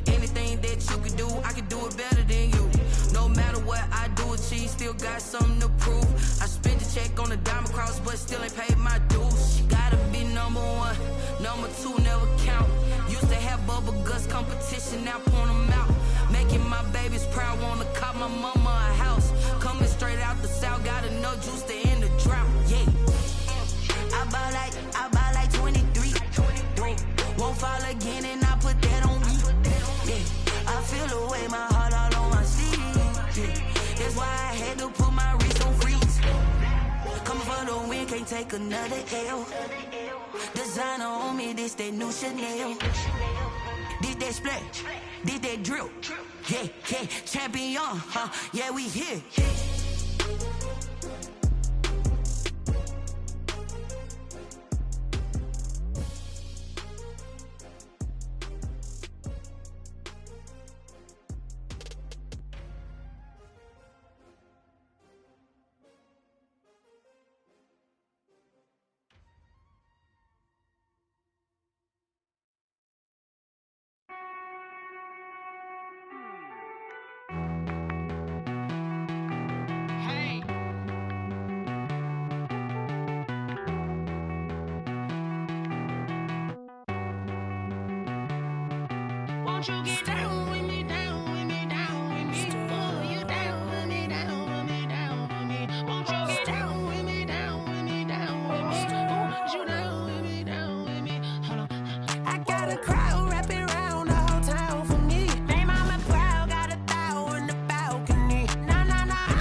Anything that you can do, I can do it better than you. No matter what I do, achieve, still got something to prove. I spent the check on the diamond cross, but still ain't paid my dues. Gotta be number 1, number 2 never count. Used to have bubble guts competition, now point them out. Making my babies proud, wanna cop my mama a house. Coming straight out the south, gotta know juice to end the drought. Yeah, I buy like 23. Won't fall again, and I put that on me. Yeah, I feel the way, my heart all on my sleeve. Yeah, that's why I had to put my wrist on freeze. Coming for the win, can't take another L. Designer on me, this that new Chanel. Did that splash, did that drill. Yeah, champion, yeah, we here. Won't you get down with me, down with me, down with me? Oh, you down with me, down with me, down with me. Won't you get down with me, down with me, down with me? Oh, you down with me, down with me? Hold on. I got a crowd wrapping around the whole town for me. They mama proud, got a thou in the balcony. Nah, I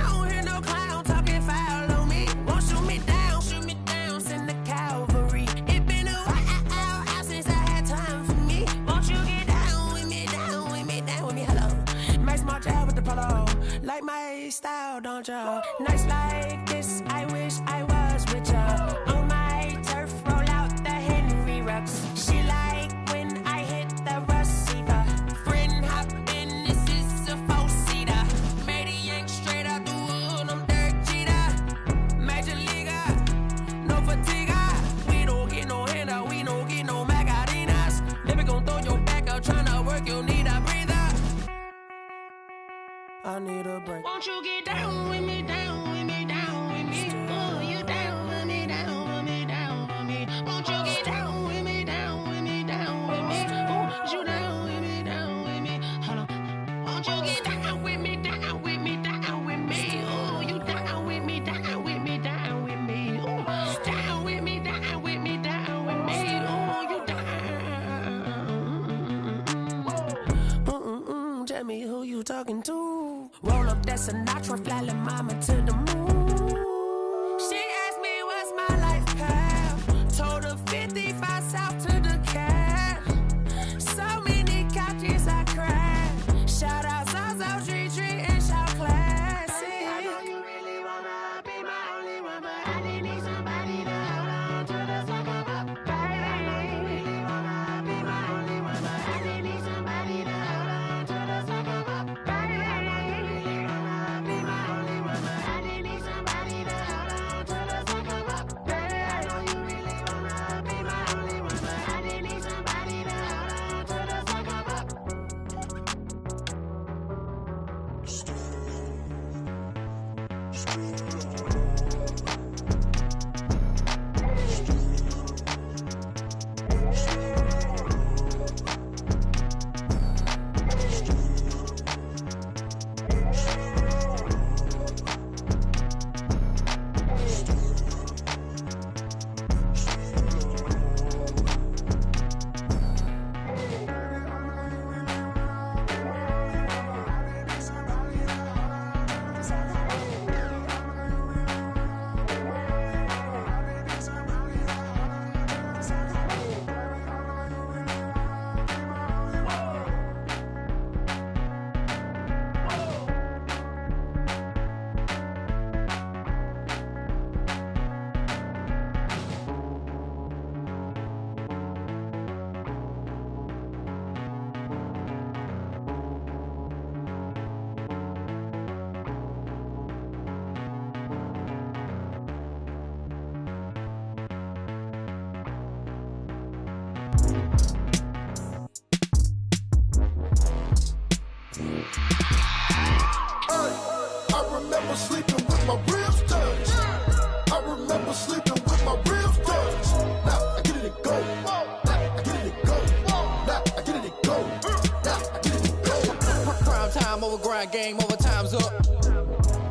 don't hear no clown talking foul on me. Won't shoot me down, send the cavalry. It been a while since I had time for me. Won't you get down with me, down with me, down with me? Hello. Max March out with the polo. Like my style, don't y'all? Nights like this, I wish I was with y'all. On my turf, roll out the Henry Rux. She like when I hit the receiver. Friend hop in, this is a 4-seater. Made a yank straight out the wood, I'm Derek Jeter. Major leaguer, no fatigue. We don't get no handout, we don't get no Macarinas. Never gon' throw your back out, tryna work, you need a breather. I need a break. Won't you get down with me, down with me, down with me? Oh, you down with me, down with me, down with me? Won't you get down with me, down with me, down with me? Oh, you down with me, down with me? Hold on. Won't you get down with me, down with me, down with me? Oh, you down with me, down with me, down with me? Oh, down with me, down with me, down with me? Oh, you down. Tell me who you talking to. Roll up that Sinatra, fly la mama to the moon. She asked me what's my life path. Told her 55 south to the cab. So many couches I cried. Shout out South Street and shout classic. I know you really wanna be my only one, but I didn't need some I remember sleeping with my ribs touched. I remember sleeping with my ribs touched. Now I get it and go. Now I get it and go. Now I get it and go. Now I get it and go. Prime time over grind game, over time's up.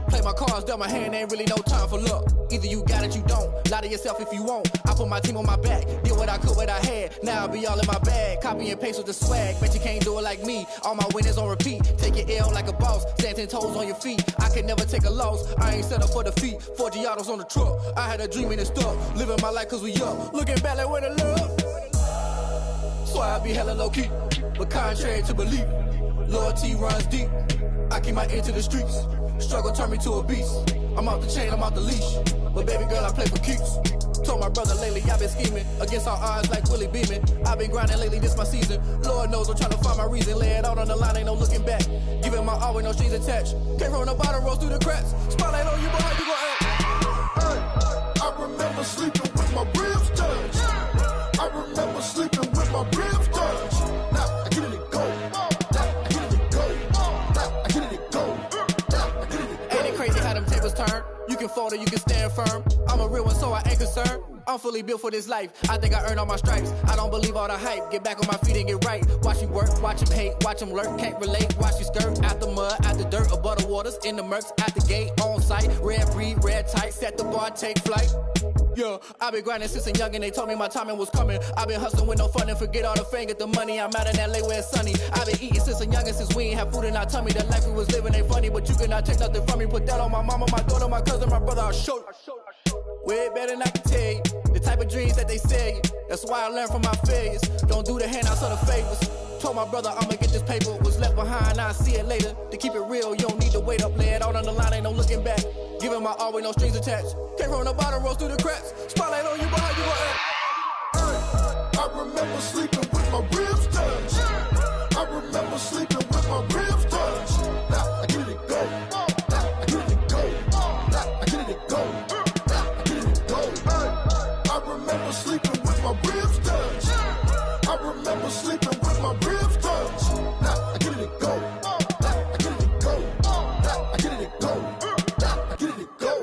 Play my cards, dealt my hand, ain't really no time for luck. Either you got it, you don't. Lie to yourself if you won't. I put my team on my back, did what I could, what I had. Now I be all in my bag, copy and paste with the swag. Bet you can't do it like me. All my winners on repeat. Take your L like a boss, stand 10 toes on your feet. I can never take a loss. I ain't set up for defeat. 4 Giottos on the truck. I had a dream and it stuck. Living my life cause we up. Looking back like where the love. So I be hella low key, but contrary to belief, loyalty runs deep. I keep my ear to the streets. Struggle turned me to a beast. I'm off the chain, I'm off the leash. But baby girl, I play for keeps. Told my brother lately, I've been scheming against all odds like Willie Beeman. I've been grinding lately, this my season. Lord knows I'm trying to find my reason. Lay it out on the line, ain't no looking back. Giving my all with no strings attached. Came from the bottom, rolls through the cracks. Spotlight on you, boy, how you gon' act? I remember sleeping with my ribs touched. I remember sleeping with my ribs touched. Now I get it and go. Now I get it and go. Now I get it and go. Now I get it and go. Ain't it crazy how them tables turn? You can fold or you can stand firm. I'm a real one, so I ain't concerned. I'm fully built for this life. I think I earned all my stripes. I don't believe all the hype. Get back on my feet and get right. Watch me work, watch him hate, watch him lurk. Can't relate, watch you skirt. Out the mud, out the dirt, above the waters, in the murks, out the gate, on site. Red breed, red tight, set the bar, take flight. Yeah, I been grinding since a young and they told me my timing was coming. I been hustling with no fun and forget all the fame, get the money. I'm out in LA where it's sunny. I been eating since a young and since we ain't have food in our tummy. The life we was living ain't funny, but you cannot take nothing from me. Put that on my mama, my daughter, my cousin, my brother, I'll show you. Way better than I can tell you. The type of dreams that they sell you. That's why I learned from my failures. Don't do the handouts or the favors. Told my brother I'ma get this paper. Was left behind, I'll see it later. To keep it real, you don't need to wait up. Lay it out on the line, ain't no looking back. Giving my all with no strings attached. Came from the bottom, rolls through the cracks. Spotlight on you, boy, how you gon' act? I remember sleeping with my ribs touched. I remember sleeping with my ribs touched. Now I get it and go. Now I get it and go. Now I get it and go. Now I get it and go. I remember sleeping with my ribs touched. I remember sleeping with my ribs touched. Now I get it and go. Now I get it and go. Now I get it and go. Now I get it and go.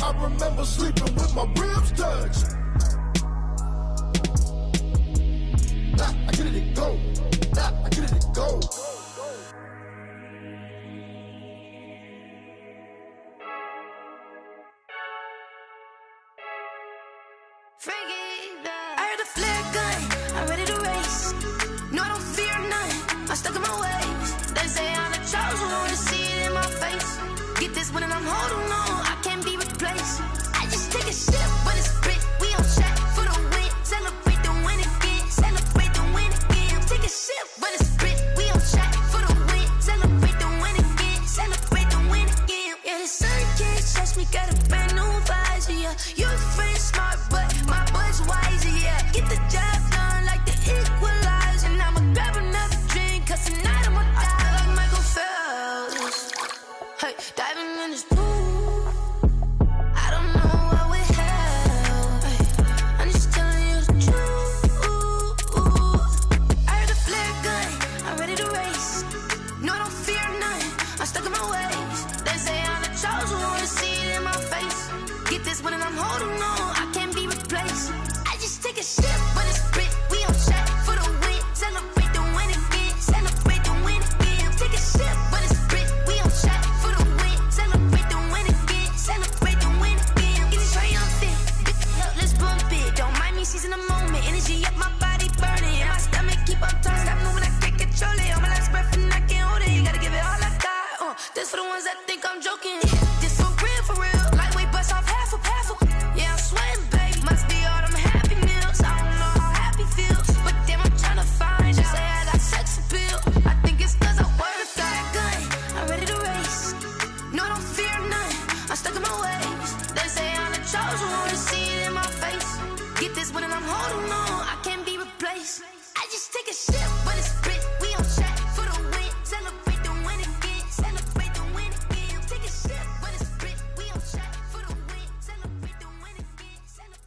I remember sleeping with my ribs touched. Now I get it and go. Now I get it and go. I heard a flare gun, I'm ready to race. No, I don't fear none, I'm stuck in my ways. They say I'm the chosen one, to see it in my face. Get this one and I'm holding on, I can't be replaced. I just take a sip when it's split, we on track for the win. Celebrate the win again, celebrate the win again. Take a sip when it's split, we on track for the win. Celebrate the win again, celebrate the win again. Yeah, the sun can't touch me, got a brand new visor, yeah. Your friend smart, but my boy's wiser, yeah. Get the job done like the equalizer. And I'ma grab another drink, cause tonight I'ma die like Michael Phelps. Hey, diving in this pool, I don't know what would help. Hey, I'm just telling you the truth. I heard a flare gun, I'm ready to race. No, I don't fear none, I'm stuck in my ways. They say I'm the chosen one, to see it in my face. Get this one and I'm holding on, I can't be replaced. I just take a sip when it's split, we on track for the win. Celebrate the win again, celebrate the win again. Take a sip when it's split, we on track for the win. Celebrate the win again, celebrate the win again. Get it triumphant, let's bump it. Don't mind me seizing the moment, energy up my body burning. And my stomach keep on turning, stop moving, I can't control it. On my last breath and I can't hold it, you gotta give it all I got. This for the ones that think I'm joking. This for real, lightweight bust off half a. Yeah, I'm sweating, baby. Must be all them happy meals. I don't know how happy feels, but damn, I'm trying to find out. Say I got sex appeal. I think it's cause I wear a fat gun. I'm ready to race. No, I don't fear none, I'm stuck in my ways. They say I'm the chosen one, to see it in my face. Get this one and I'm holding on, I can't be replaced. I just take a sip when it's split, we on track for the win. Celebrate the win again, celebrate the win again. Take a sip when it's split, we on track for the win. Celebrate the win again, celebrate.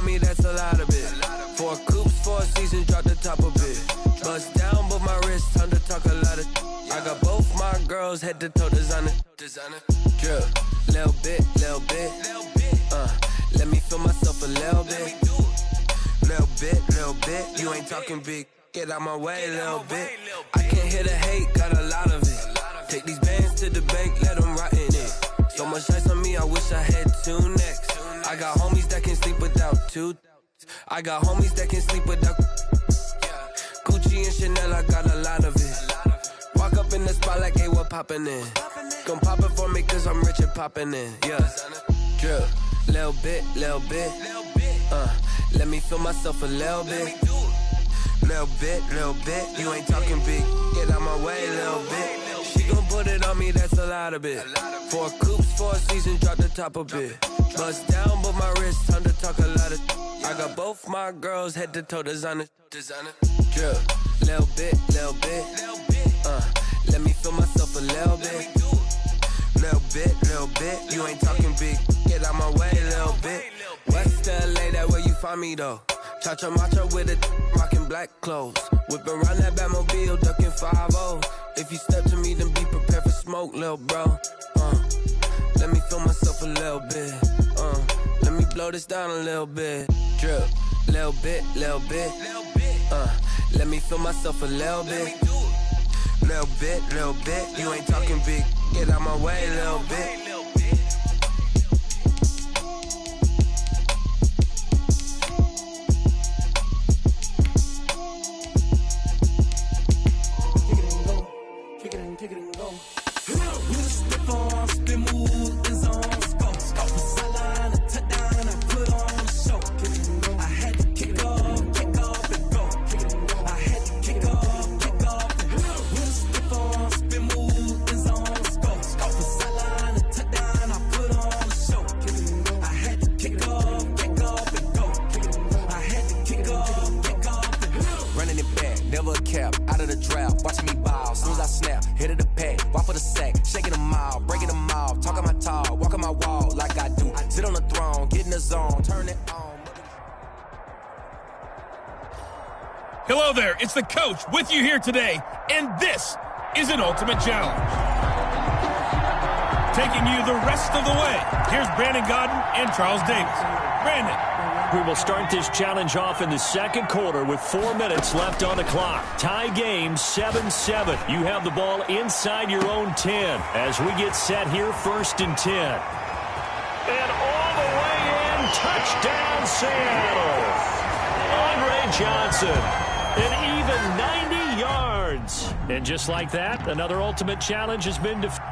me, that's a lot of it. 4 coops, 4 seasons, drop the top of it. Bust down, but my wrist, time to talk a lot of. I got both my girls head to toe designer. Drip, little bit. Let me feel myself a little bit. Little bit. You ain't talking big. Get out my way a little bit. I can't hear the hate, got a lot of it. Take these bands to the bank, let them rot in it. So much ice on me, I wish I had 2 necks. I got homies that can sleep without 2. I got homies that can sleep without Gucci and Chanel, I got a lot of it. Walk up in the spot like, hey, what poppin' in? Gon' pop it for me cause I'm rich and poppin' in. Yeah, drip, little bit. Let me feel myself a little bit. Little bit. You ain't talking big. Get out my way, little bit. She gon' put it on me, that's a lot of it. 4 coops, 4 seasons, drop the top of it. Bust down, but my wrist, time to talk a lot of. I got both my girls head to toe designer. Drip, little bit. Let me feel myself a little bit. Little bit. You ain't talking big. Get out my way, little bit. West LA, that where you find me though. Cha-cha matcha with it, rockin' black clothes. Whippin' around that Batmobile, duckin' 5-0. If you step to me, then be prepared for smoke, lil' bro. Let me feel myself a little bit. Let me blow this down a little bit. Drip, little bit. Let me feel myself a little bit. Little bit. You ain't talking big. Get out my way, little bit. Take it and go. We just step on, spin, move, and zones, go. Off the sideline, a touchdown, I put on a show. I had to kick off and go. I had to kick off and go. We just step on, spin, move, and zones, go. Off the sideline, a touchdown, I put on a show. I had to kick off and go. I had to kick off and go. Running it back, never a cap, out of the draft, watching me ball, soon as I snap, hit of the pack, walk for the sack, shaking them out, breaking them off, talking my talk, walking my wall like I do, sit on the throne, get in the zone, turn it on. Hello there, it's the coach with you here today, and this is an Ultimate Challenge. Taking you the rest of the way, here's Brandon Gaudin and Charles Davis. Brandon. We will start this challenge off in the second quarter with 4 minutes left on the clock. Tie game 7-7. You have the ball inside your own 10 as we get set here, 1st and 10. And all the way in, touchdown Seattle. Andre Johnson, an even 90 yards. And just like that, another Ultimate Challenge has been defeated.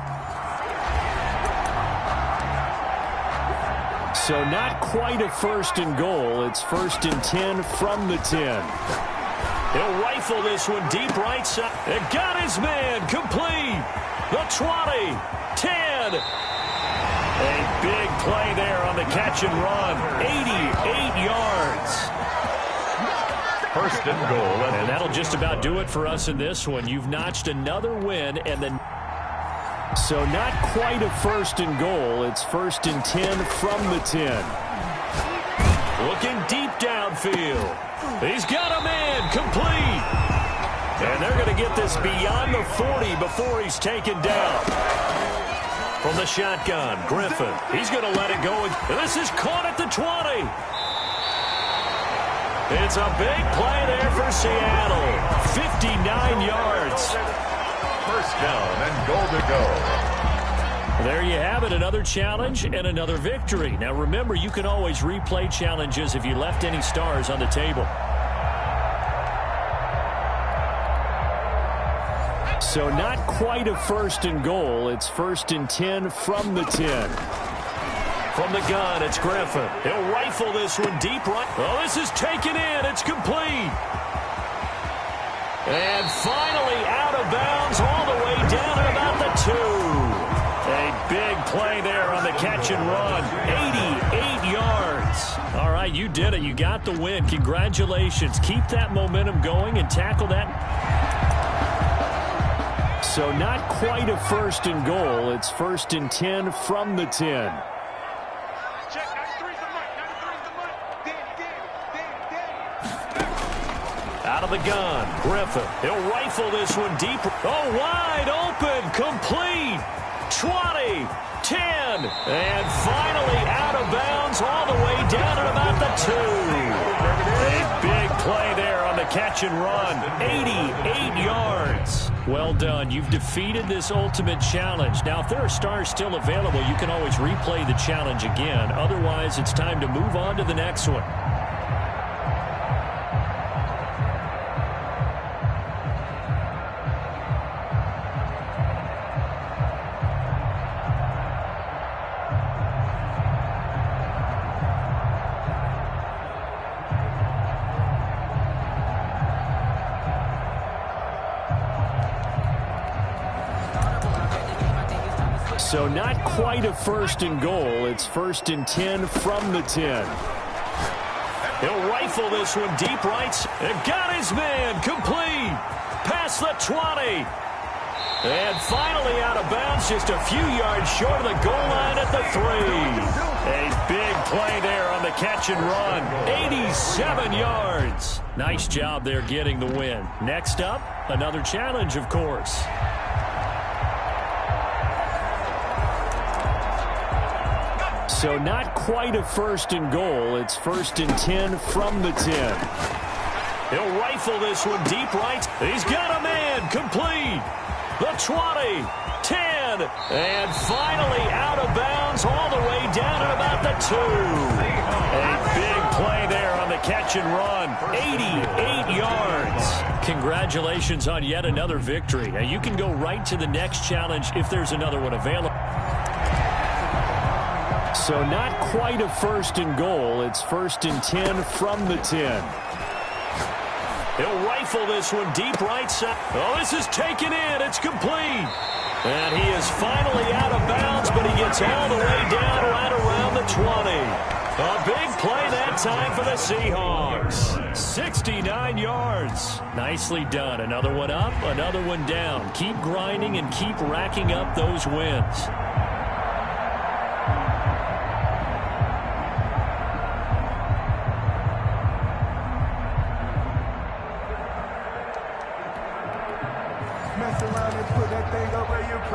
So not quite a 1st and goal. It's 1st and 10 from the 10. He'll rifle this one deep right side. It got his man complete. The 20, 10. A big play there on the catch and run. 88 yards. 1st and goal. And that'll just about do it for us in this one. You've notched another win and then... So not quite a 1st and goal. It's 1st and 10 from the 10. Looking deep downfield. He's got a man complete. And they're going to get this beyond the 40 before he's taken down. From the shotgun, Griffin. He's going to let it go. And this is caught at the 20. It's a big play there for Seattle. 59 yards. 1st down and goal to go. There you have it, another challenge and another victory. Now remember, you can always replay challenges if you left any stars on the table. So not quite a 1st and goal. It's 1st and 10 from the 10. From the gun, it's Griffin. He'll rifle this one deep right. Oh, this is taken in. It's complete. And finally out of bounds all the way down at about the 2. A big play there on the catch and run. 88 yards. All right, you did it. You got the win. Congratulations. Keep that momentum going and tackle that. So not quite a 1st and goal. It's 1st and 10 from the 10. On the gun, Griffin. He'll rifle this one deep. Oh, wide open, complete. 20, 10, and finally out of bounds all the way down at about the 2. A big play there on the catch and run. 88 yards. Well done. You've defeated this ultimate challenge. Now, if there are stars still available, you can always replay the challenge again. Otherwise, it's time to move on to the next one. So not quite a first and goal. It's first and 10 from the 10. He'll rifle this one deep right. Got his man. Complete. Past the 20. And finally out of bounds, just a few yards short of the goal line at the 3. A big play there on the catch and run. 87 yards. Nice job there getting the win. Next up, another challenge, of course. So not quite a first and goal. It's first and 10 from the 10. He'll rifle this one deep right. He's got a man. Complete. The 20, 10, and finally out of bounds all the way down at about the 2. A big play there on the catch and run. 88 yards. Congratulations on yet another victory. Now you can go right to the next challenge if there's another one available. So not quite a first and goal. It's first and 10 from the 10. He'll rifle this one deep right side. Oh, this is taken in. It's complete. And he is finally out of bounds, but he gets all the way down right around the 20. A big play that time for the Seahawks. 69 yards. Nicely done. Another one up, another one down. Keep grinding and keep racking up those wins.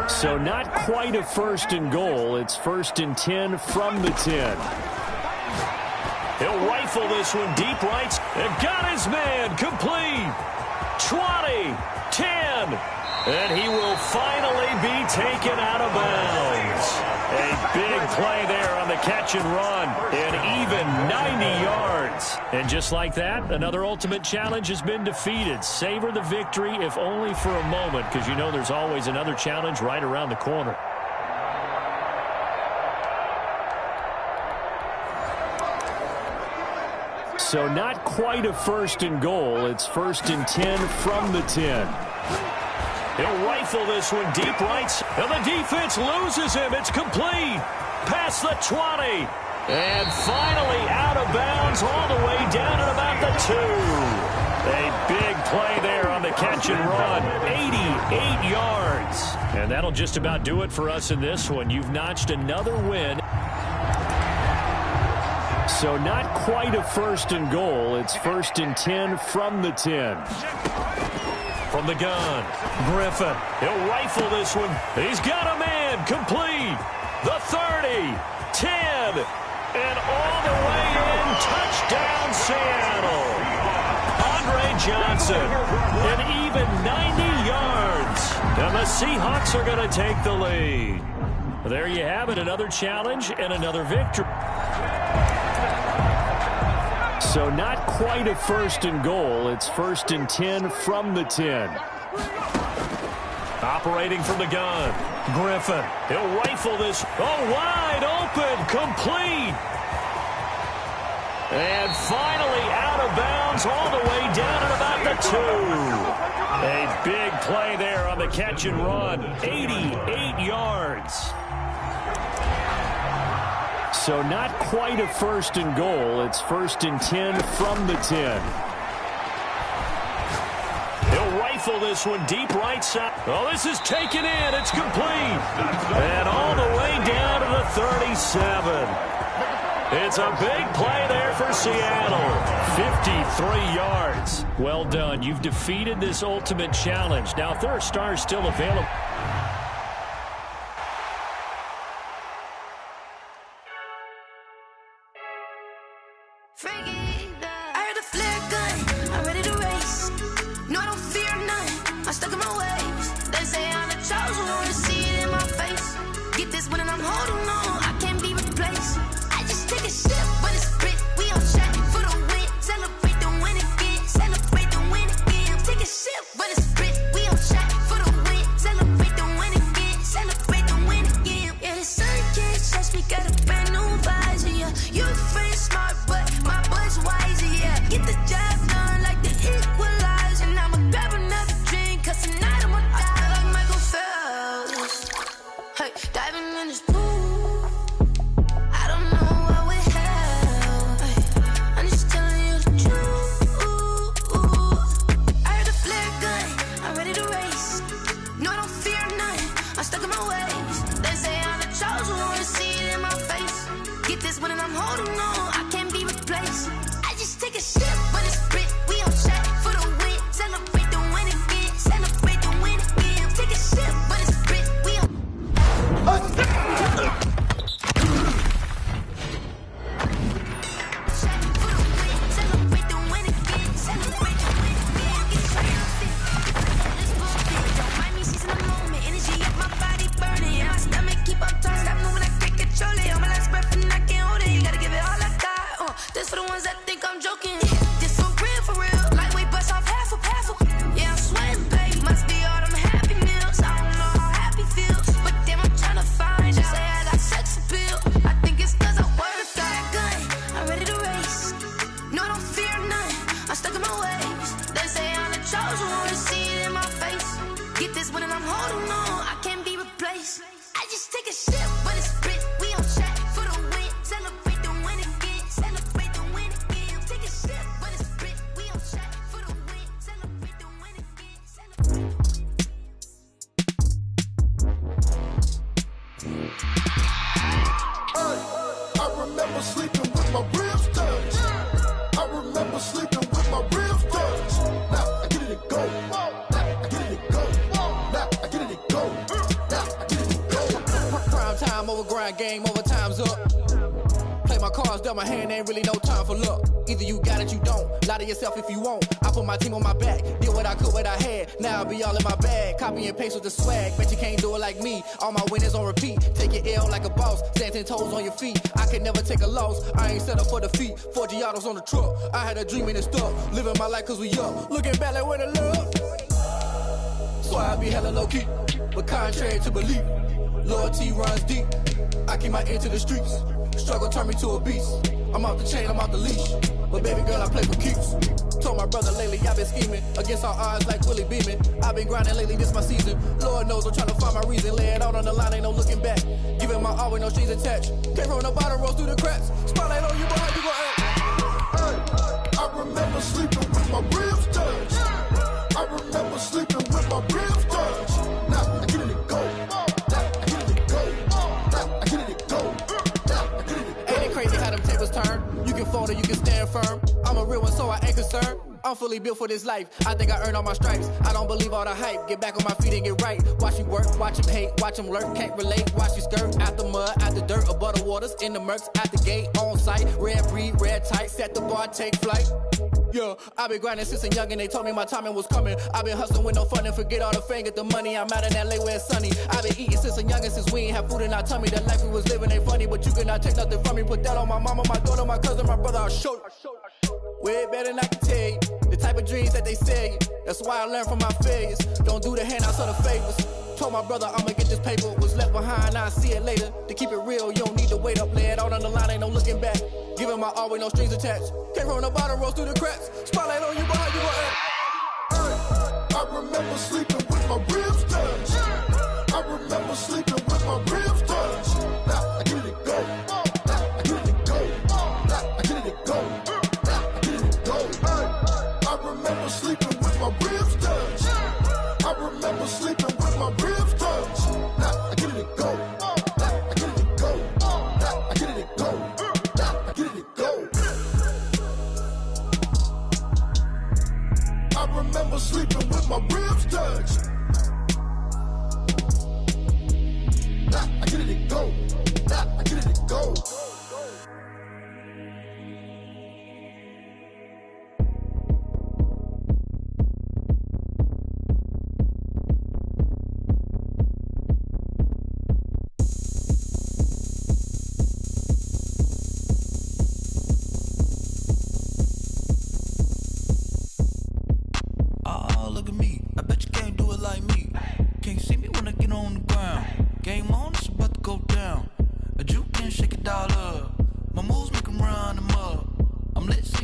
So not quite a first and goal. It's first and 10 from the 10. He'll rifle this one deep right. And got his man. Complete. 20, 10. And he will finally be taken out of bounds. A big play there on the catch and run. And even 90 yards. And just like that, another ultimate challenge has been defeated. Savor the victory, if only for a moment, because you know there's always another challenge right around the corner. So not quite a first and goal. It's first and 10 from the 10. He'll rifle this one deep right. And the defense loses him. It's complete. Past the 20. And finally out of bounds all the way down at about the 2. A big play there on the catch and run. 88 yards. And that'll just about do it for us in this one. You've notched another win. So not quite a first and goal. It's first and 10 from the 10. From the gun, Griffin. He'll rifle this one. He's got a man. Complete. The 30, 10, and all the way in. Touchdown, Seattle. Andre Johnson, an even 90 yards. And the Seahawks are going to take the lead. There you have it, another challenge and another victory. So not quite a first and goal. It's first and 10 from the 10. Operating from the gun, Griffin. He'll rifle this. Oh, wide open, complete. And finally out of bounds all the way down at about the 2. A big play there on the catch and run. 88 yards. So not quite a first and goal. It's first and 10 from the 10. He'll rifle this one deep right side. Oh, this is taken in. It's complete. And all the way down to the 37. It's a big play there for Seattle. 53 yards. Well done. You've defeated this ultimate challenge. Now, if there are stars still available. I heard a flare gun, I'm ready to race. No, I don't fear none, I'm stuck in my ways. They say I'm the chosen one, to see it in my face. Get this one and I'm holding on, I can't be replaced. I just take a sip, but it's spit, we on track for the win. Celebrate the win again, celebrate the win again. Take a sip, but it's spit, we on track for the win. Celebrate the win again, celebrate the win again. Yeah, the sun can't touch me, got a brand new visor, yeah. You friend smart, but my boy's wiser, yeah. Get the job done like the equalizer. Now I'ma grab another drink, cause tonight I'ma die like Michael Phelps. Hey, diving in this pool, I don't know what we have. Hey, I'm just telling you the truth. I heard a flare gun, I'm ready to race. No, I don't fear none, I'm stuck in my ways. They say I'm the chosen one, to see it in my face. Get this one and I'm holding on, I can't be replaced. I just take a sip, but it's spit, we on track for the win. Celebrate the win again, celebrate the win again. Take a sip, but it's spit, we on. Celebrate the win again, celebrate the win again. Get triumphant. This bullshit, don't mind me seizing the moment. Energy up my body burning, yeah. My stomach keep on turning. Stop moving, I can't control it. On my last breath and I can't hold it. You gotta give it all I got. This for the ones that think I'm joking. This for real. Lightweight bust off half of. Yeah, I'm sweating, babe. Must be all them happy meals. I don't know how happy feels, but damn, I'm tryna find out. Say I got sex appeal. I think it's cause I work that gun. I'm ready to race. No, I don't fear none. I'm stuck in my ways. They say I'm the chosen one, to see it in my face. Get this one and I'm holding on, I can't be replaced. I just take a sip, but it's spit. We on track for the win. Celebrate the win again. Celebrate the win again. Take a sip, but it's spit. We on track for the win. Celebrate the win again. I remember sleeping with my ribs touched. I remember sleeping with my ribs touched. Now I get it go. Now I get it go. Now I get it go. Now I get it go. Prime time over grind game, over time's up. Play my cards, dealt my hand, ain't really no time for luck. Either you got it, you don't. Lie to yourself if you won't. I put my team on my back, did what I could, what I had. Now I'll be all in my bag, copy and paste with the swag. Bet you can't do it like me. All my winners on repeat. Take your L like a boss, stand 10 toes on your feet. I can never take a loss. I ain't set up for defeat. 4 Giottos on the truck. I had a dream and it stuck. Living my life cause we up. Looking back like where the love. So I be hella low key, but contrary to belief, loyalty runs deep. I keep my ear to the streets. Struggle turned me to a beast. I'm off the chain, I'm off the leash. But baby girl, I play for keeps. Told my brother lately, I've been scheming against all odds like Willie Beeman. I've been grinding lately, this my season. Lord knows I'm trying to find my reason. Lay it out on the line, ain't no looking back. Giving my all with no strings attached. Came from the bottom, rose through the cracks. Spotlight on you, boy, you gon' act. I remember sleeping with my ribs touched. I remember sleeping with my ribs touched. Now I get it go. Now I get it go. Now I get it go. Now I get it go. Ain't it crazy how them tables turn? You can fold or you can stand firm. I'm a real one, so I ain't concerned. I'm fully built for this life. I think I earned all my stripes. I don't believe all the hype. Get back on my feet and get right. Watch you work, watch him hate, watch him lurk. Can't relate, watch you skirt. Out the mud, out the dirt, above the waters, in the murks, out the gate, on site. Red breed, red tight, set the bar, take flight. Yeah, I been grinding since a young and they told me my timing was coming. I been hustling with no fun and forget all the fame, get the money. I'm out in LA where it's sunny. I been eating since a young and since we ain't have food in our tummy. The life we was living ain't funny, but you cannot take nothing from me. Put that on my mama, my daughter, my cousin, my brother, I'll show you. Way better than I can tell you. The type of dreams that they sell you. That's why I learned from my failures. Don't do the handouts or the favors. Told my brother I'ma get this paper. Was left behind, I'll see it later. To keep it real, you don't need to wait up. Lay it out on the line, ain't no looking back. Giving my all with no strings attached. Came from the bottom, rose through the cracks. Spotlight on you, boy, you gon' act. I remember sleeping with my ribs touched. I remember sleeping with my ribs touched. Now I get it go. Now I get it go. Now I get it go. Now I get it go. I remember sleeping with my ribs touched. I remember sleeping with my ribs touched. Now I get it go. Now I get it go. Now I get it go. Now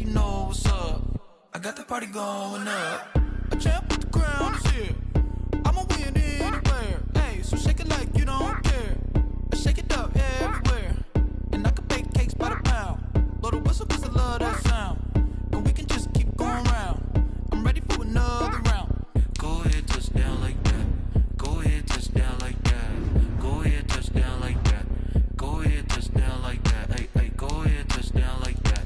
you know what's up. I got the party going up. A champ with the crown is here. I'ma win anywhere. Hey, so shake it like you don't care. Shake it up everywhere. And I can bake cakes by the pound. Blow the whistle 'cause I love that sound. And we can just keep going round. I'm ready for another round. Go ahead, touch down like that. Go ahead, touch down like that. Go ahead, touch down like that. Go ahead, touch down like that. Hey, hey, go ahead, touch down like that.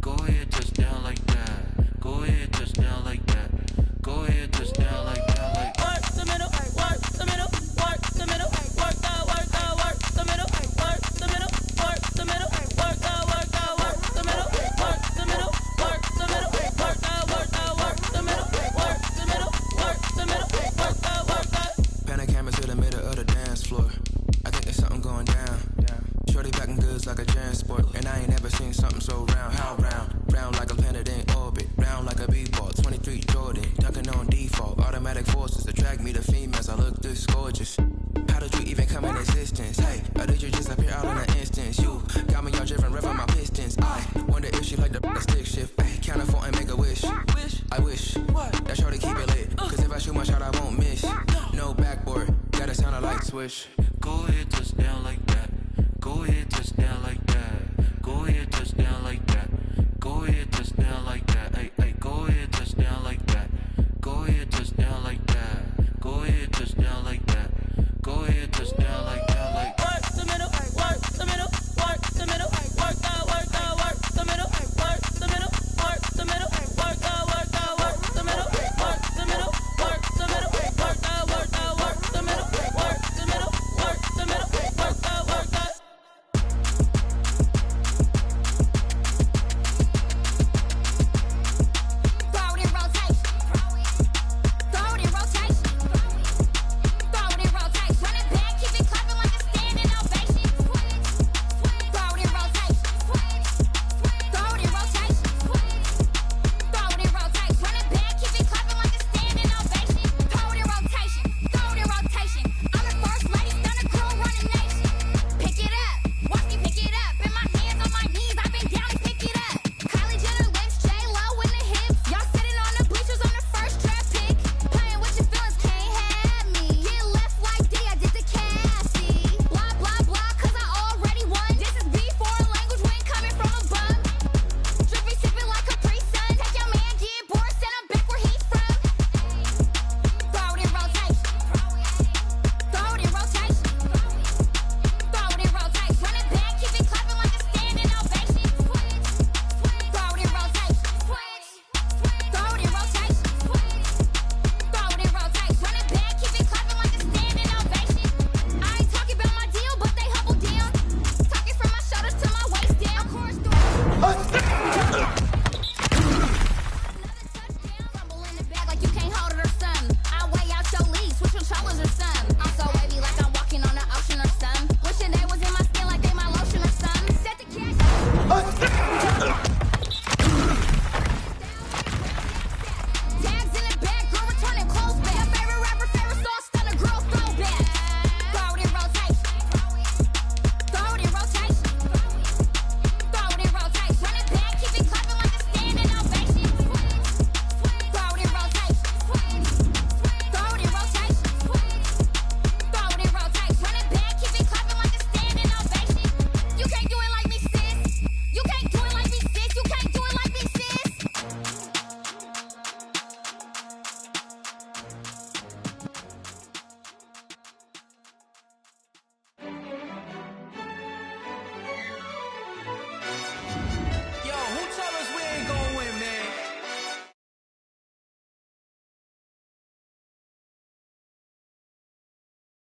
Go ahead, touch down like that. Go ahead, touch down like that. Go ahead, touch down like that. Like work the middle, work the middle, work the middle, work the middle, work the middle, work the middle, work the middle, work the middle, work the middle, work the middle, work the middle, work the middle, work the middle, work the. Pan a camera to the middle of the dance floor. I think there's something going down. Shorty packing goods like a transport, and I ain't never seen something so round. How round? Round like a planet in orbit, round like a b-ball. 23 Jordan, dunking on default. Automatic forces attract me to females. I look this gorgeous. How did you even come in existence? Hey, or did you just appear out in an instance? You got me all driven, revving my pistons. I wonder if she like the stick shift. Hey, count a four and make a wish. I wish that shorty keep it lit. 'Cause if I shoot my shot, I won't miss. No backboard, gotta sound a light switch. Go ahead, touch down like that. Go ahead, touch down like that. Go ahead, touch down like that. Go ahead, touch down like that. Hey, hey, go ahead, touch down like that. Go ahead, touch down like that. Go ahead, touch down like that. Go ahead, touch down like that. Like work the middle, work the middle, work the middle, work the middle, work the middle, work the middle, work the middle, work the middle, work the middle, work the middle, work the middle, work the middle, work the middle, work the middle, work the. Throw it in rotation. Throw it in rotation. Throw it in rotation. Run it back, keep it clapping like a standing ovation. Throw it in rotation. Throw it in rotation. Throw it in rotation. Run it back, keep it clapping like a standing ovation. Throw it in rotation. Throw it in rotation. I'm the first lady, stunner crew, running nation. Pick it up, watch me pick it up. In my hands, on my knees, I've been down to pick it up. Kylie Jenner lips, J-Lo in the hips. Y'all sitting on the bleachers on the first draft pick. Playing with your feelings, can't have me. Get left like D, I did the Cassie. Blah, blah, blah, 'cause I already won. This is B, foreign language, we ain't coming from a bum. Drippy, sipping like Capri Sun. Take your man, get bored, send him back where he's from. Throw it in rotation. Throw it in rotation. Throw it in rotation. Run it back, keep it clapping like a standing ovation. Throw it in rotation. Throw it in rotation. Throw it in rotation. Run it back, keep it clapping like a standing ovation. I ain't talking about my deal, but they humble down. Talking from my shoulders to my waist down. Chorus rumble in the bag like you can't hold it or something. I weigh out your league, switch controllers or something. I'm so wavy like I'm walking on the ocean or something. Wishing they was in my skin like they my lotion or something. Set the cash.